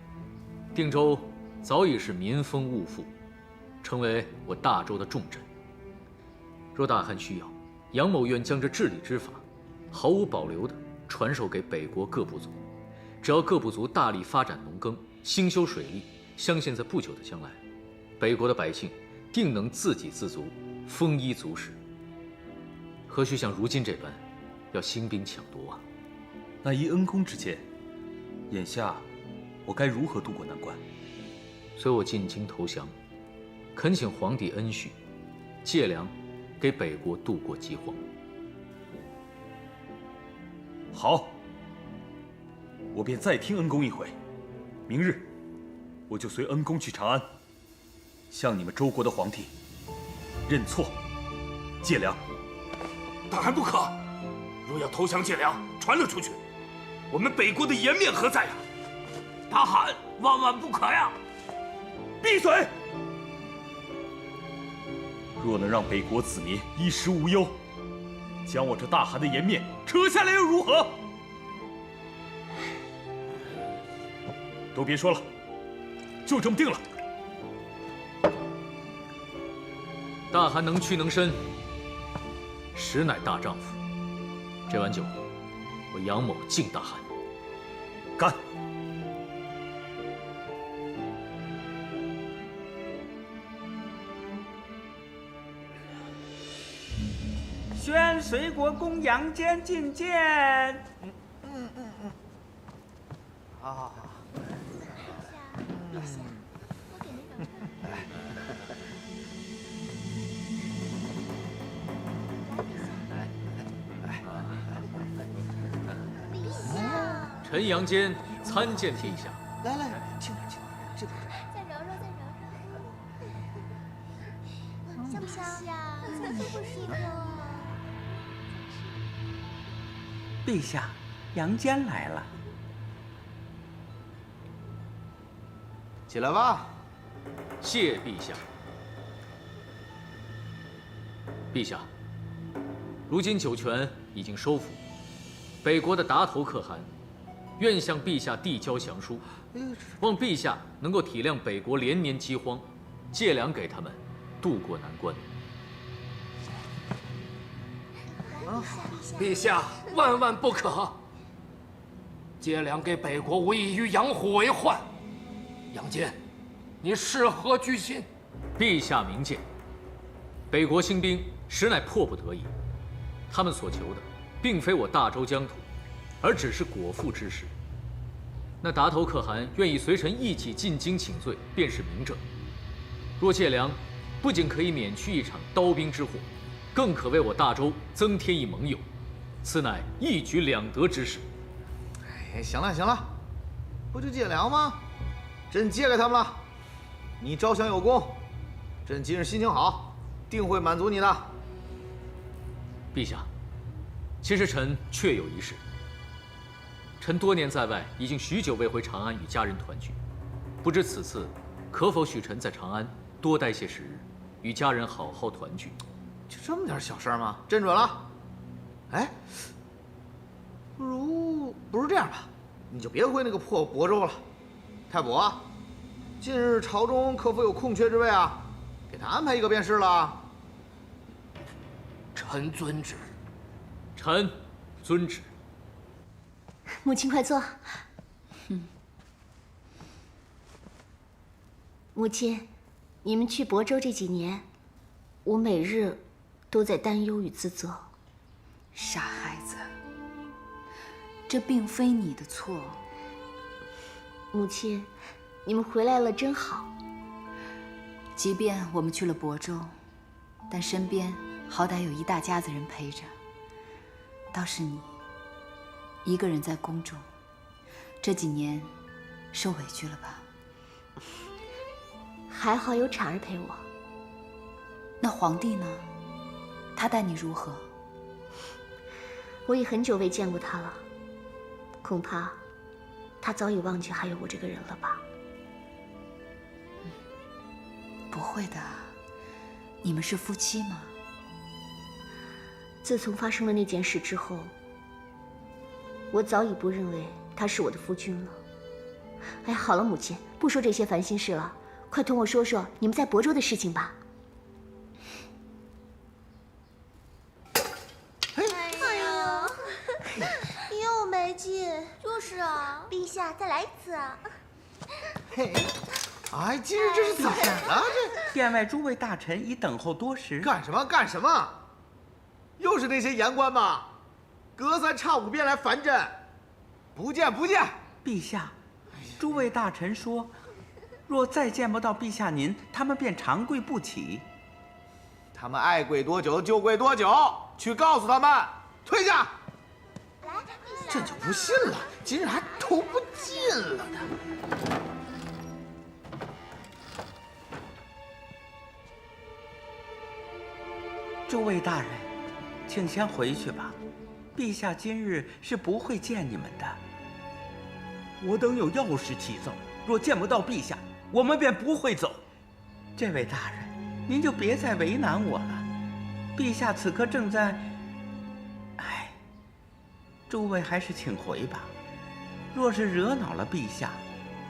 Speaker 3: 定州早已是民丰物富，成为我大州的重镇。若大汉需要，杨某愿将这治理之法毫无保留地传授给北国各部族。只要各部族大力发展农耕，兴修水利，相信在不久的将来，北国的百姓定能自给自足，丰衣足食。何须像如今这般，要兴兵抢夺啊？
Speaker 9: 那依恩公之见，眼下我该如何渡过难关？
Speaker 3: 随我进京投降，恳请皇帝恩许，借粮给北国渡过饥荒。
Speaker 9: 好，我便再听恩公一回。明日，我就随恩公去长安，向你们周国的皇帝认错，借粮。
Speaker 17: 大汗不可！若要投降借粮，传了出去，我们北国的颜面何在呀？大汗万万不可呀！
Speaker 9: 闭嘴！若能让北国子民衣食无忧，将我这大汗的颜面扯下来又如何？都别说了，就这么定了。
Speaker 3: 大汗能屈能伸，实乃大丈夫。这碗酒，我杨某敬大汗。
Speaker 9: 干！
Speaker 6: 宣随国公杨坚觐见。
Speaker 19: 啊。
Speaker 3: 臣杨坚参见陛下。
Speaker 19: 来来，轻点，轻点，这边。
Speaker 2: 再揉揉，再揉揉。香不香？怎么这么舒服？
Speaker 6: 陛下，杨坚来了。
Speaker 4: 起来吧。
Speaker 3: 谢陛下。陛下，如今酒泉已经收复，北国的达头可汗愿向陛下递交降书，望陛下能够体谅北国连年饥荒，借粮给他们，渡过难关。
Speaker 5: 陛下万万不可！借粮给北国，无异于养虎为患。杨坚，你是何居心？
Speaker 3: 陛下明鉴，北国兴兵实乃迫不得已，他们所求的，并非我大周疆土，而只是果腹之食。那达头可汗愿意随臣一起进京请罪，便是明证。若借粮，不仅可以免去一场刀兵之祸，更可为我大周增添一盟友，此乃一举两得之事。
Speaker 4: 哎，行了行了，不就借粮吗？朕借给他们了。你招降有功，朕今日心情好，定会满足你的。
Speaker 3: 陛下，其实臣确有一事。臣多年在外，已经许久未回长安与家人团聚，不知此次可否许臣在长安多待些时日，与家人好好团聚？
Speaker 4: 就这么点小事吗？朕准了。哎，不如这样吧，你就别回那个破亳州了。太伯，近日朝中可否有空缺之位啊？给他安排一个便是了。
Speaker 5: 臣遵旨。
Speaker 3: 臣遵旨。
Speaker 1: 母亲快坐。母亲，你们去亳州这几年，我每日都在担忧与自责。
Speaker 8: 傻孩子，这并非你的错。
Speaker 1: 母亲，你们回来了真好。
Speaker 8: 即便我们去了亳州，但身边好歹有一大家子人陪着。倒是你，一个人在宫中，这几年受委屈了吧？
Speaker 1: 还好有产儿陪我。
Speaker 8: 那皇帝呢？他待你如何？
Speaker 2: 我已很久未见过他了，恐怕他早已忘记还有我这个人了吧？
Speaker 8: 不会的，你们是夫妻吗？
Speaker 2: 自从发生了那件事之后，我早已不认为他是我的夫君了。哎，好了，母亲，不说这些烦心事了，快同我说说你们在亳州的事情吧。
Speaker 13: 哎呀，又没进。就是啊，陛下，再来一次啊！
Speaker 4: 嘿，哎，今日这是怎么了？这
Speaker 6: 殿外诸位大臣已等候多时。
Speaker 4: 干什么？干什么？又是那些言官吗？隔三差五便来烦朕，不见不见！
Speaker 6: 陛下，诸位大臣说，若再见不到陛下您，他们便长跪不起。
Speaker 4: 他们爱跪多久就跪多久，去告诉他们退下。朕就不信了，今日还投不进了呢。
Speaker 6: 诸位大人，请先回去吧。陛下今日是不会见你们的。我等有要事启奏，若见不到陛下，我们便不会走。这位大人，您就别再为难我了。陛下此刻正在……哎，诸位还是请回吧。若是惹恼了陛下，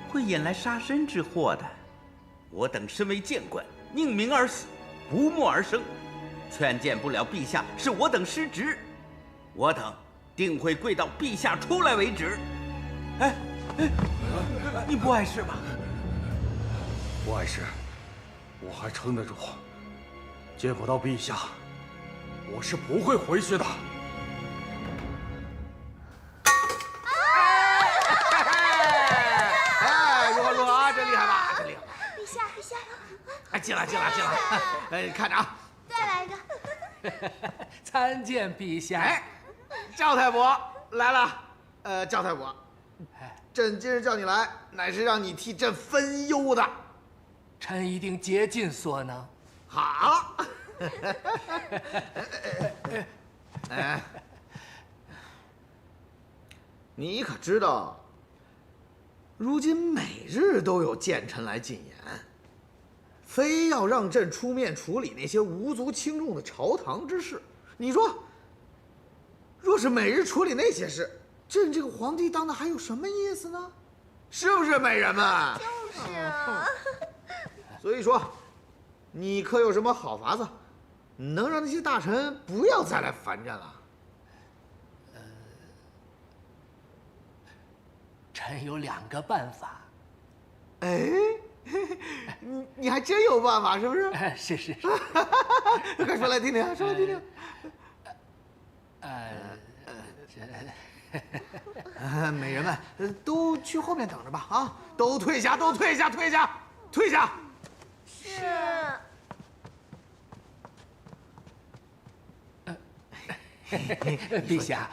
Speaker 6: 会引来杀身之祸的。我等身为谏官，宁鸣而死，不默而生。劝谏不了陛下，是我等失职。我等定会跪到陛下出来为止。哎，你不碍事吧？
Speaker 12: 不碍事，我还撑得住。见不到陛下，我是不会回去的。
Speaker 4: 哎，如何如何啊？真厉害吧？真厉害！
Speaker 13: 陛下，陛下，
Speaker 4: 哎，进来，进来，进来！哎，看着啊！
Speaker 13: 再来一个。
Speaker 5: 参见陛下。
Speaker 4: 哎，赵太伯来了。赵太伯，朕今日叫你来，乃是让你替朕分忧的。
Speaker 5: 臣一定竭尽所能。
Speaker 4: 好。哎，你可知道，如今每日都有谏臣来进言，非要让朕出面处理那些无足轻重的朝堂之事。你说，若是每日处理那些事，朕这个皇帝当的还有什么意思呢？是不是，美人们？
Speaker 13: 就是啊。
Speaker 4: 所以说，你可有什么好法子，能让那些大臣不要再来烦朕了？
Speaker 5: 臣有2个办法。
Speaker 4: 哎，你还真有办法，是不是？
Speaker 5: 是是是。
Speaker 4: 快说来听听，说来听听。美人们，都去后面等着吧！啊，都退下，都退下，退下，退下！
Speaker 13: 是。
Speaker 5: 陛下，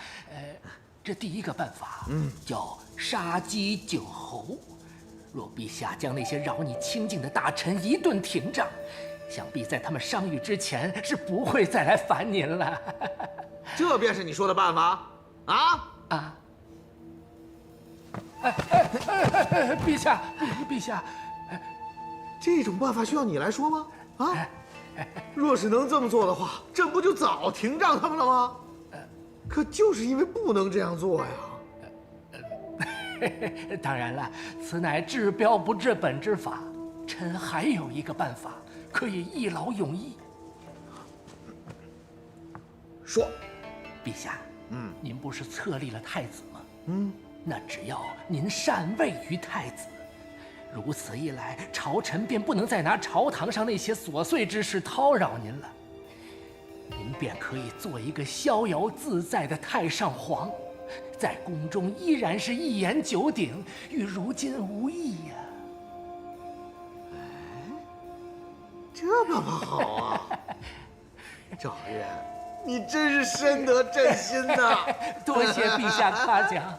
Speaker 5: 这第一个办法，叫杀鸡儆猴。若陛下将那些扰你清静的大臣一顿廷杖，想必在他们伤愈之前是不会再来烦您了。
Speaker 4: 这便是你说的办法？啊！
Speaker 5: 陛下，陛下，
Speaker 4: 这种办法需要你来说吗？啊！若是能这么做的话，朕不就早廷杖他们了吗？可就是因为不能这样做呀。
Speaker 5: 当然了，此乃治标不治本之法。臣还有一个办法，可以一劳永逸。
Speaker 4: 说，
Speaker 5: 陛下，您不是册立了太子吗？那只要您禅位于太子，如此一来，朝臣便不能再拿朝堂上那些琐碎之事叨扰您了。您便可以做一个逍遥自在的太上皇，在宫中依然是一言九鼎，与如今无异呀。
Speaker 4: 这办法好啊！赵月，你真是深得朕心呐！
Speaker 5: 多谢陛下夸奖。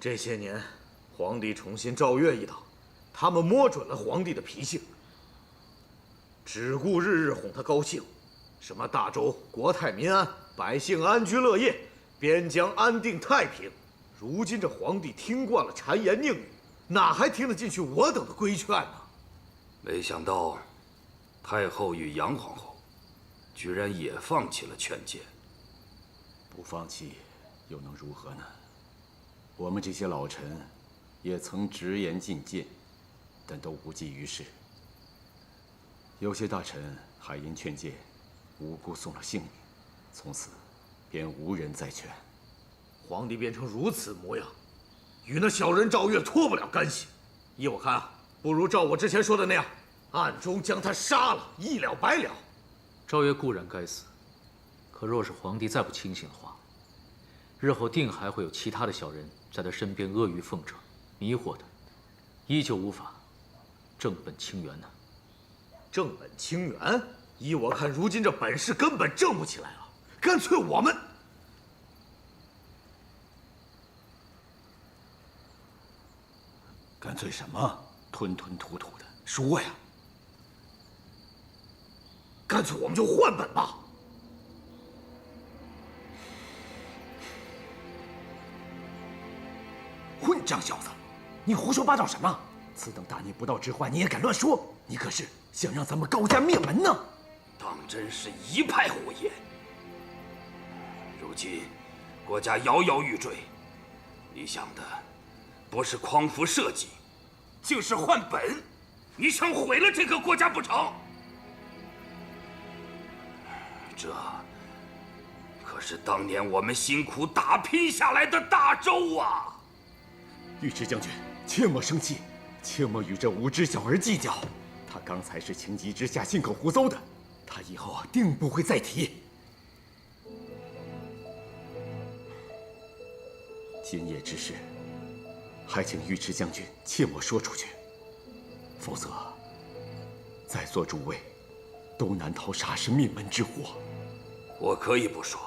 Speaker 4: 这些年，皇帝宠信赵月一党，他们摸准了皇帝的脾性。只顾日日哄他高兴，什么大周国泰民安，百姓安居乐业，边疆安定太平。如今这皇帝听惯了谗言佞语，哪还听得进去我等的规劝呢？
Speaker 17: 没想到，太后与杨皇后，居然也放弃了劝谏。
Speaker 20: 不放弃，又能如何呢？我们这些老臣，也曾直言进谏，但都无济于事。有些大臣还因劝谏，无辜送了性命，从此便无人再劝。
Speaker 4: 皇帝变成如此模样，与那小人赵月脱不了干系。依我看啊，不如照我之前说的那样，暗中将他杀了，一了百了。
Speaker 3: 赵月固然该死，可若是皇帝再不清醒的话，日后定还会有其他的小人在他身边阿谀奉承，迷惑他，依旧无法正本清源呢。
Speaker 4: 正本清源？依我看，如今这本事根本正不起来了，干脆我们……
Speaker 20: 干脆什么？吞吞吐吐的
Speaker 4: 说呀！干脆我们就换本吧。
Speaker 19: 混账小子，你胡说八道什么？此等大逆不道之话，你也敢乱说？你可是想让咱们高家灭门呢？
Speaker 17: 当真是一派胡言。如今国家摇摇欲坠，你想的不是匡扶社稷，竟是换本。你想毁了这个国家不成？这可是当年我们辛苦打拼下来的大周啊！
Speaker 20: 尉迟将军，切莫生气，切莫与这无知小儿计较。他刚才是情急之下信口胡诌的，他以后定不会再提。今夜之事，还请尉迟将军切莫说出去，否则在座诸位都难逃杀身灭门之祸。
Speaker 17: 我可以不说，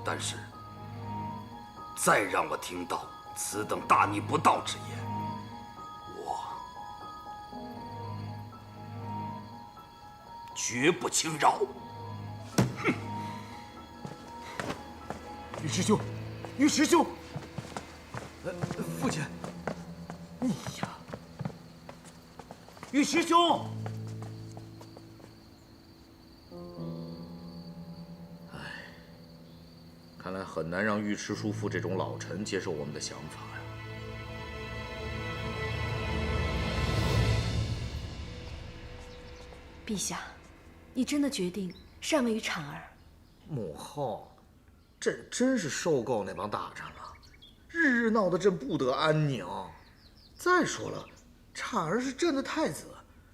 Speaker 17: 但是再让我听到此等大逆不道之言，我绝不轻饶。哼！
Speaker 19: 尉迟兄，尉迟兄，父亲，你呀，尉迟兄。
Speaker 4: 看来很难让尉迟叔父这种老臣接受我们的想法呀。
Speaker 1: 陛下，你真的决定禅位于产儿？
Speaker 4: 母后，朕真是受够那帮大臣了，日日闹得朕不得安宁。再说了，产儿是朕的太子，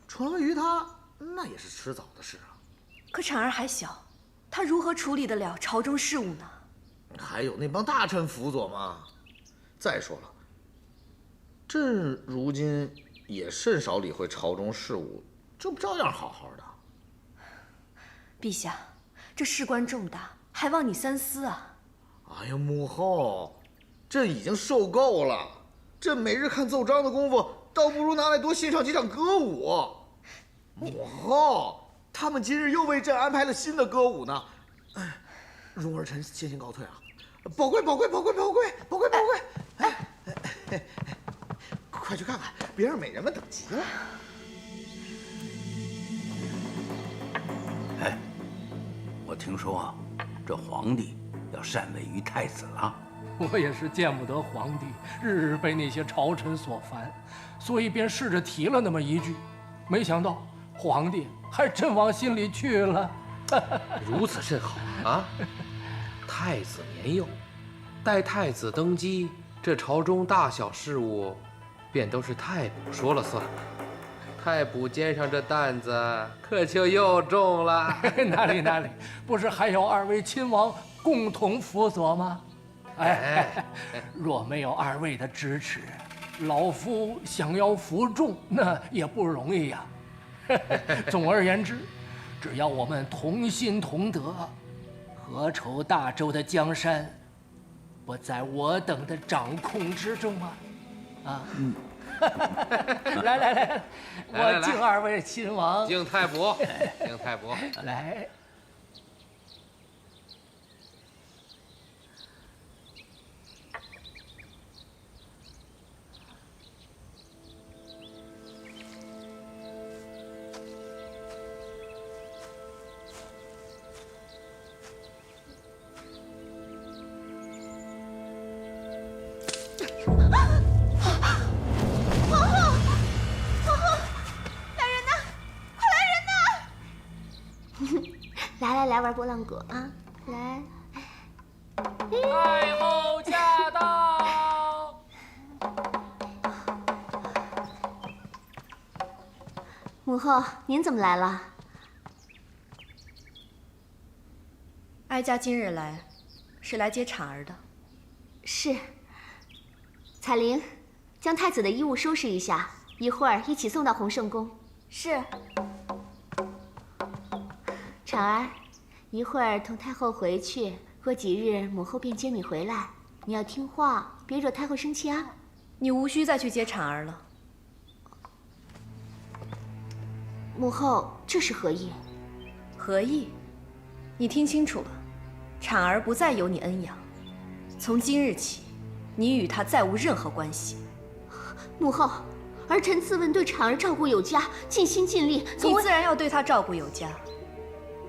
Speaker 4: 传位于他，那也是迟早的事啊。
Speaker 1: 可产儿还小，他如何处理得了朝中事务呢？
Speaker 4: 还有那帮大臣辅佐嘛。再说了，朕如今也甚少理会朝中事务，这不照样好好的？
Speaker 1: 陛下，这事关重大，还望你三思啊！
Speaker 4: 哎呀，母后，朕已经受够了。朕每日看奏章的功夫，倒不如拿来多欣赏几场歌舞。母后，他们今日又为朕安排了新的歌舞呢。哎，容儿臣先行告退啊！宝贵，宝贵，宝贵，宝贵，宝贵，宝贵！哎，快去看看，别让美人们等急了。
Speaker 18: 哎，我听说啊，这皇帝要禅位于太子了。
Speaker 5: 我也是见不得皇帝日日被那些朝臣所烦，所以便试着提了那么一句，没想到皇帝还真往心里去了。
Speaker 21: 如此甚好啊！太子年幼，待太子登基，这朝中大小事务，便都是太卜说了算。太卜肩上这担子可就又重了。
Speaker 5: 哪里哪里，不是还有二位亲王共同辅佐吗？哎，若没有二位的支持，老夫想要服众那也不容易呀。总而言之，只要我们同心同德，何愁大周的江山不在我等的掌控之中啊？啊，来来来，我敬二位亲王。
Speaker 21: 敬太伯，敬太伯。
Speaker 5: 来。
Speaker 2: 来玩拨浪鼓啊！来，
Speaker 5: 太后驾到！
Speaker 2: 母后，您怎么来了？
Speaker 7: 哀家今日来，是来接婵儿的。
Speaker 2: 是。彩玲，将太子的衣物收拾一下，一会儿一起送到洪圣宫。
Speaker 13: 是。
Speaker 2: 婵儿。一会儿同太后回去，过几日母后便接你回来。你要听话，别惹太后生气啊。
Speaker 7: 你无需再去接婵儿了。
Speaker 2: 母后，这是何意？
Speaker 7: 何意？你听清楚了，婵儿不再有你恩养，从今日起，你与她再无任何关系。
Speaker 2: 母后，儿臣自问对婵儿照顾有加，尽心尽力。
Speaker 7: 你自然要对她照顾有加。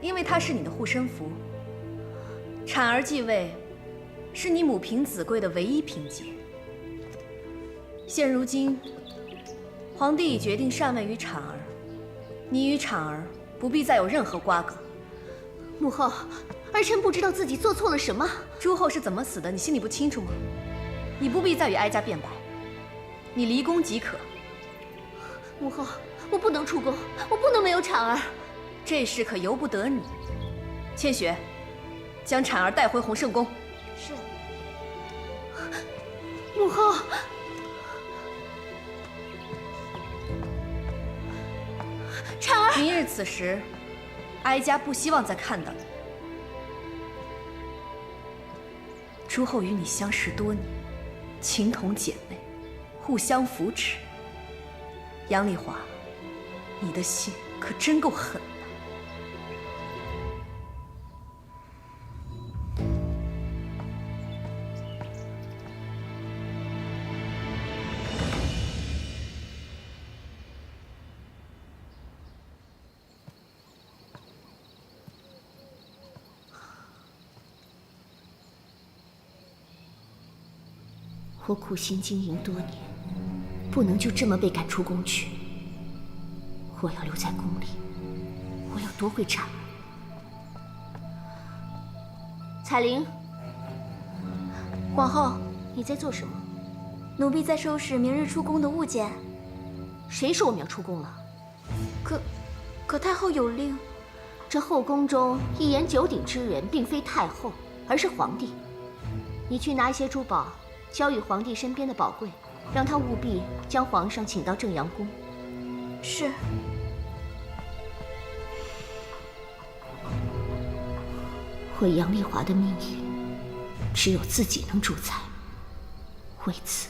Speaker 7: 因为她是你的护身符，婵儿继位，是你母凭子贵的唯一凭借。现如今，皇帝已决定禅位于婵儿，你与婵儿不必再有任何瓜葛。
Speaker 2: 母后，儿臣不知道自己做错了什么。
Speaker 7: 朱后是怎么死的，你心里不清楚吗？你不必再与哀家辩白，你离宫即可。
Speaker 2: 母后，我不能出宫，我不能没有婵儿。
Speaker 7: 这事可由不得你，千雪，将婵儿带回洪圣宫。
Speaker 13: 是。
Speaker 2: 母后，婵儿，
Speaker 7: 明日此时，哀家不希望再看到你。朱后与你相识多年，情同姐妹，互相扶持。杨丽华，你的心可真够狠。
Speaker 2: 我苦心经营多年，不能就这么被赶出宫去。我要留在宫里，我要夺回婵儿。彩玲，
Speaker 13: 皇后，
Speaker 2: 你在做什么？
Speaker 13: 奴婢在收拾明日出宫的物件。
Speaker 2: 谁说我们要出宫了？
Speaker 13: 可太后有令，
Speaker 2: 这后宫中一言九鼎之人，并非太后，而是皇帝。你去拿一些珠宝，交与皇帝身边的宝贵，让他务必将皇上请到正阳宫。
Speaker 13: 是。
Speaker 2: 我杨丽华的命运，只有自己能主宰。为此，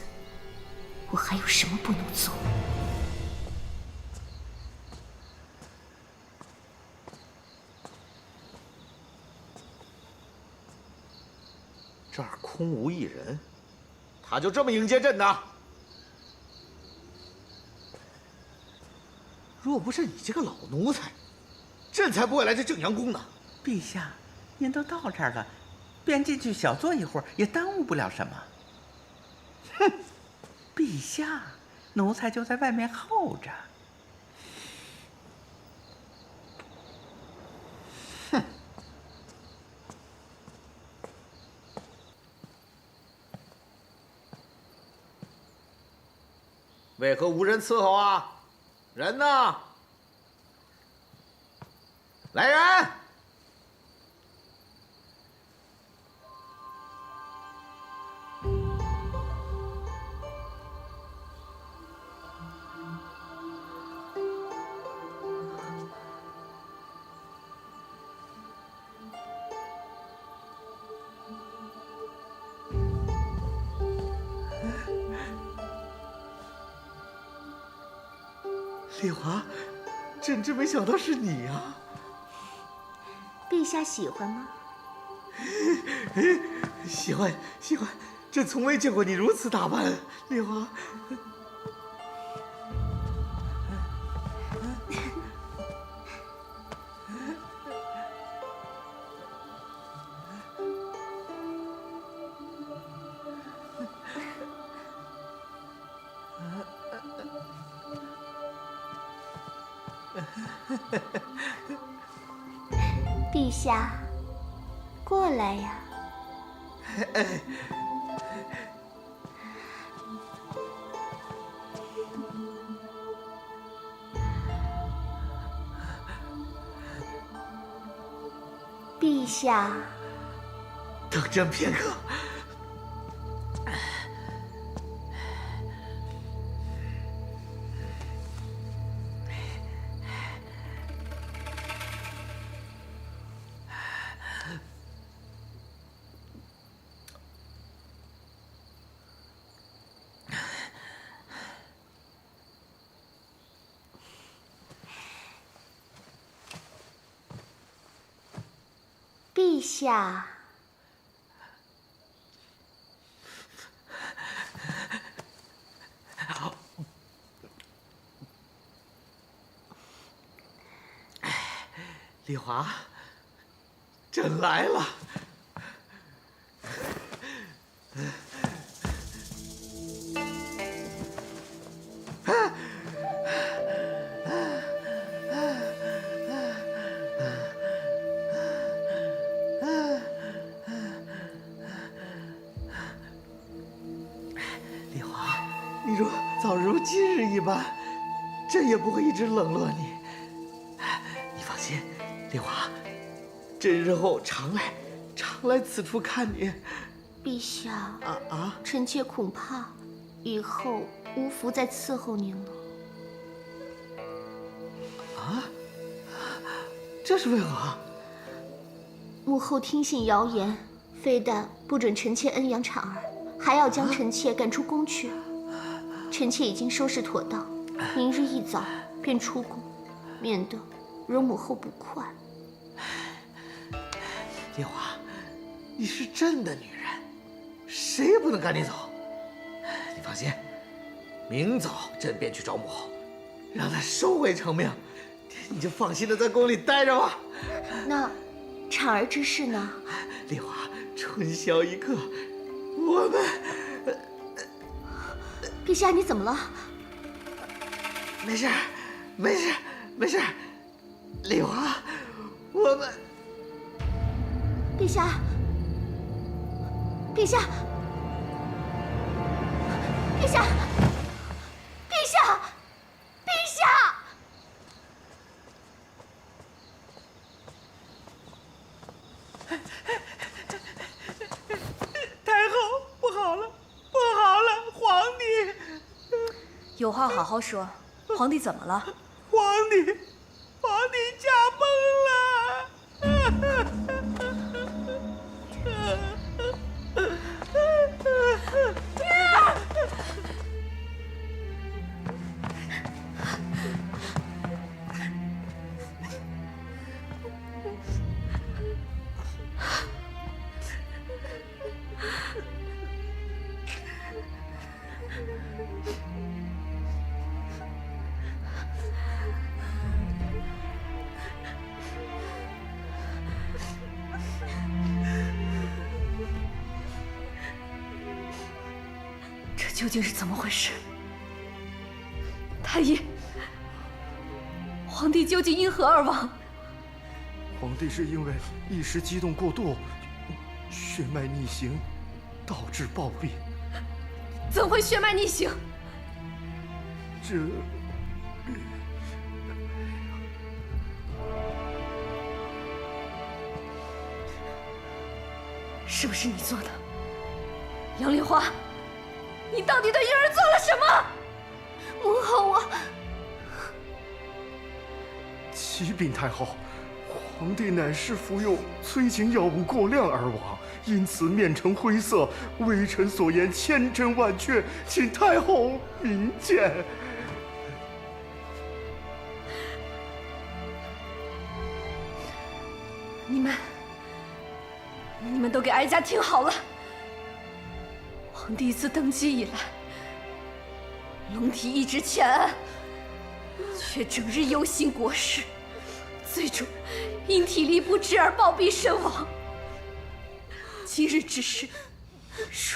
Speaker 2: 我还有什么不能做？
Speaker 4: 这儿空无一人，他就这么迎接朕的？若不是你这个老奴才，朕才不会来这正阳宫呢。
Speaker 6: 陛下，您都到这儿了，便进去小坐一会儿，也耽误不了什么。哼，陛下，奴才就在外面候着。哼。
Speaker 4: 为何无人伺候啊？人呢？来人！丽华，真没想到是你啊！
Speaker 2: 陛下喜欢吗？
Speaker 4: 喜欢，朕从未见过你如此打扮，丽华。
Speaker 2: 陛下，过来呀！陛下，
Speaker 4: 等朕片刻。
Speaker 2: 陛下，
Speaker 4: 丽华，朕来了。丽华，你若早如今日一般，朕也不会一直冷落你。你放心，丽华，朕日后常来此处看你。
Speaker 2: 陛下，臣妾恐怕以后无福再伺候您了。
Speaker 4: 啊？这是为何？
Speaker 2: 母后听信谣言，非但不准臣妾恩养产儿，还要将臣妾赶出宫去。臣妾已经收拾妥当，明日一早便出宫，免得惹母后不快。
Speaker 4: 丽华，你是朕的女人，谁也不能赶你走。你放心，明早朕便去找母后，让她收回成命。你就放心的在宫里待着吧。
Speaker 2: 那产儿之事呢？
Speaker 4: 丽华，春宵一刻，我们……
Speaker 2: 陛下，你怎么了？
Speaker 4: 没事，丽华，我们……
Speaker 2: 陛下，陛下，陛下，陛下，陛下！
Speaker 4: 太后，不好了，皇帝！
Speaker 7: 有话好好说，皇帝怎么了？
Speaker 4: 皇帝驾崩了！
Speaker 7: 这究竟是怎么回事？太医，皇帝究竟因何而亡？
Speaker 19: 皇帝是因为一时激动过度，血脉逆行，导致暴毙。
Speaker 7: 怎会血脉逆行？
Speaker 19: 这……
Speaker 7: 是不是你做的？杨丽花，你到底对婴儿做了什么？
Speaker 2: 母后，我……
Speaker 19: 启禀太后，皇帝乃是服用催情药物过量而亡，因此面呈灰色。微臣所言千真万确，请太后明鉴。
Speaker 7: 你们都给哀家听好了。皇帝自登基以来，龙体一直欠安，却整日忧心国事，最终因体力不支而暴毙身亡。今日之事，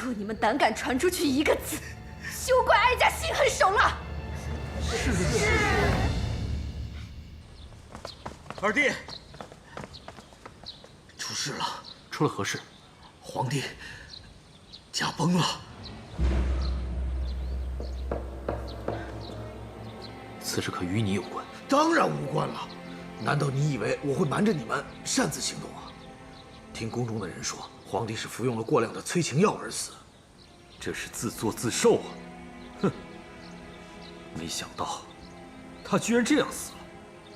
Speaker 7: 若你们胆敢传出去一个字，休怪哀家心狠手辣。
Speaker 4: 是。二弟，出事了！
Speaker 3: 出了何事？
Speaker 4: 皇帝驾崩了。
Speaker 3: 此事可与你有关？
Speaker 4: 当然无关了。难道你以为我会瞒着你们擅自行动啊？听宫中的人说，皇帝是服用了过量的催情药而死。
Speaker 3: 这是自作自受啊！哼，没想到他居然这样死了。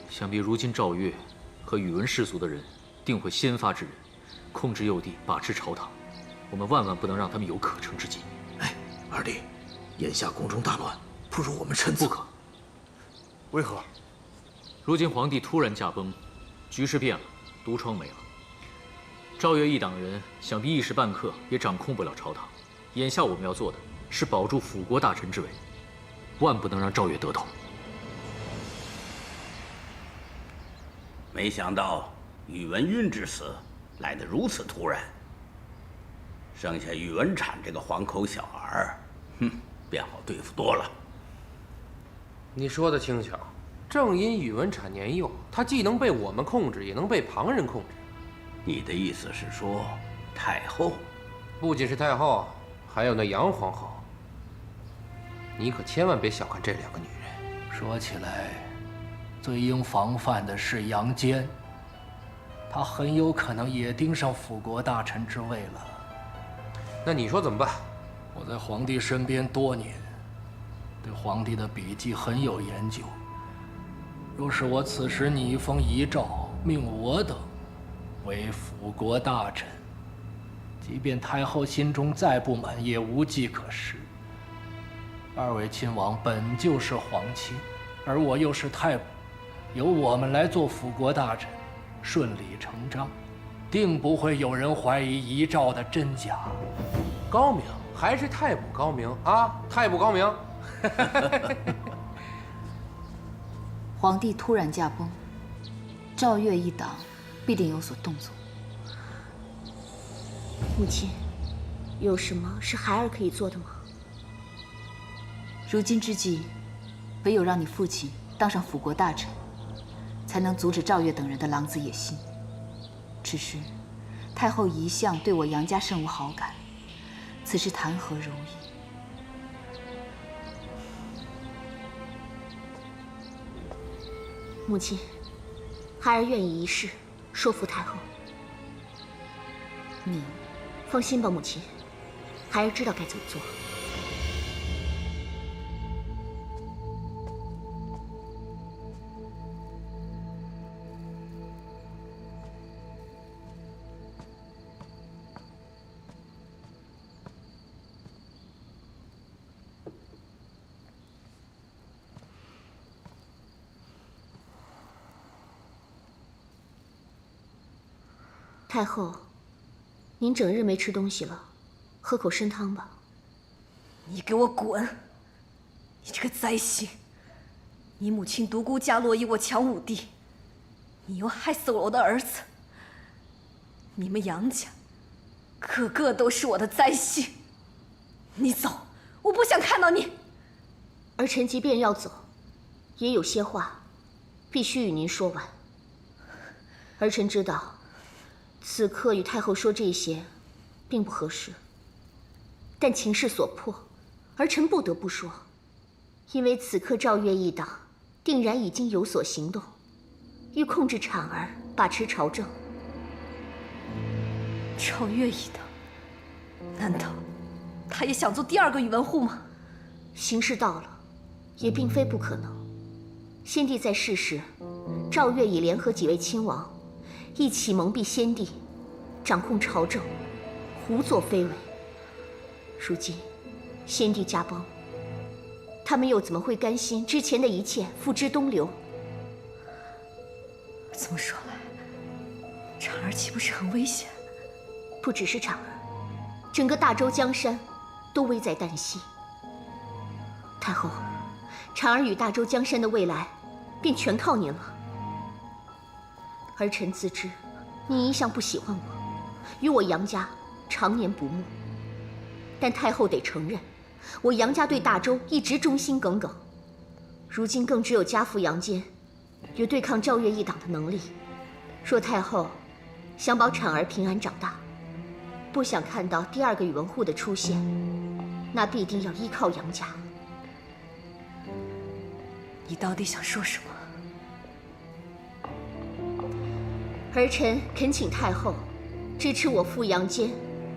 Speaker 3: 想必如今赵月和宇文氏族的人定会先发制人，控制右地，把持朝堂。我们万万不能让他们有可乘之机。
Speaker 4: 哎，二弟，眼下宫中大乱，不如我们趁此。
Speaker 3: 不可。
Speaker 19: 为何？
Speaker 3: 如今皇帝突然驾崩，局势变了，毒疮没了。赵月一党人想必一时半刻也掌控不了朝堂。眼下我们要做的是保住辅国大臣之位，万不能让赵月得头。
Speaker 18: 没想到宇文赟之死来得如此突然，剩下宇文产这个黄口小儿，便好对付多了。
Speaker 21: 你说的轻巧，正因宇文产年幼，他既能被我们控制，也能被旁人控制。
Speaker 18: 你的意思是说，太后？
Speaker 21: 不仅是太后，还有那杨皇后。你可千万别小看这两个女人。
Speaker 5: 说起来，最应防范的是杨坚，他很有可能也盯上辅国大臣之位了。
Speaker 21: 那你说怎么办？
Speaker 5: 我在皇帝身边多年，对皇帝的笔记很有研究。若是我此时拟一封遗诏，命我等为辅国大臣，即便太后心中再不满，也无计可施。二位亲王本就是皇亲，而我又是太仆，由我们来做辅国大臣，顺理成章，定不会有人怀疑遗诏的真假。
Speaker 21: 高明，还是太仆高明啊！太仆高明。
Speaker 8: 皇帝突然驾崩，赵月一党必定有所动作。
Speaker 2: 母亲，有什么是孩儿可以做的吗？
Speaker 8: 如今之计，唯有让你父亲当上辅国大臣，才能阻止赵月等人的狼子野心。只是太后一向对我杨家甚无好感，此事谈何容易？
Speaker 2: 母亲，孩儿愿意一试，说服太后。
Speaker 8: 你
Speaker 2: 放心吧，母亲，孩儿知道该怎么做。太后，您整日没吃东西了，喝口参汤吧。
Speaker 7: 你给我滚！你这个灾星！你母亲独孤伽罗与我抢武帝，你又害死我的儿子。你们杨家，个个都是我的灾星。你走，我不想看到你。
Speaker 2: 儿臣即便要走，也有些话必须与您说完。儿臣知道。此刻与太后说这些，并不合适。但情势所迫，儿臣不得不说。因为此刻赵月一党定然已经有所行动，欲控制产儿，把持朝政。
Speaker 7: 赵月一党，难道他也想做第二个宇文护吗？
Speaker 2: 形势到了，也并非不可能。先帝在世时，赵月已联合几位亲王。一起蒙蔽先帝，掌控朝政，胡作非为。如今，先帝驾崩，他们又怎么会甘心之前的一切付之东流？
Speaker 7: 这么说来，婵儿产儿岂不是很危险？
Speaker 2: 不只是产儿，整个大周江山都危在旦夕。太后，产儿与大周江山的未来，便全靠您了。儿臣自知，您一向不喜欢我，与我杨家常年不睦。但太后得承认，我杨家对大周一直忠心耿耿，如今更只有家父杨坚有对抗赵越一党的能力。若太后想保产儿平安长大，不想看到第二个宇文护的出现，那必定要依靠杨家。
Speaker 7: 你到底想说什么？
Speaker 2: 儿臣恳请太后支持我父杨坚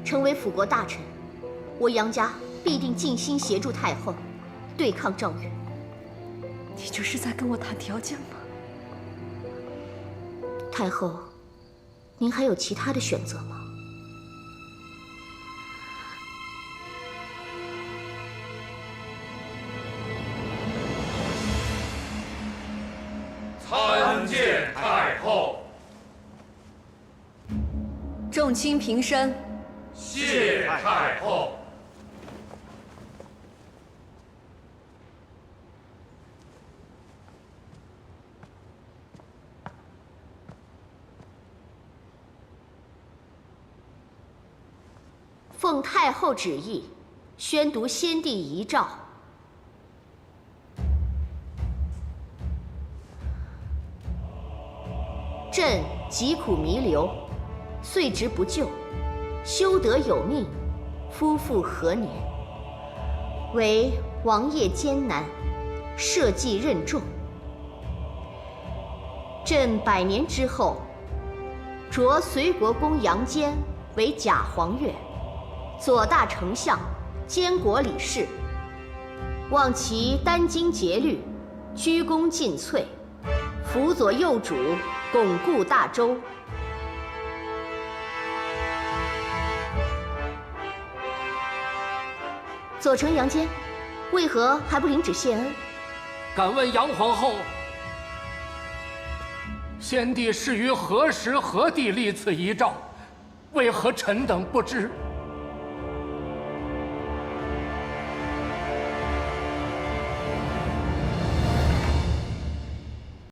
Speaker 2: 成为辅国大臣，我杨家必定尽心协助太后对抗赵越。
Speaker 7: 你这是在跟我谈条件吗？
Speaker 2: 太后，您还有其他的选择吗？
Speaker 14: 参见太后。
Speaker 7: 众卿平身。
Speaker 14: 谢太后。
Speaker 2: 奉太后旨意，宣读先帝遗诏。朕疾苦弥留，岁值不就，修德有命，夫妇何年？为王业艰难，社稷任重。朕100年之后，擢隋国公杨坚为假黄钺，左大丞相，监国理事，望其殚精竭虑，鞠躬尽瘁，辅佐幼主，巩固大周。左丞杨坚，为何还不领旨谢恩？
Speaker 5: 敢问杨皇后，先帝是于何时何地立此遗诏？为何臣等不知？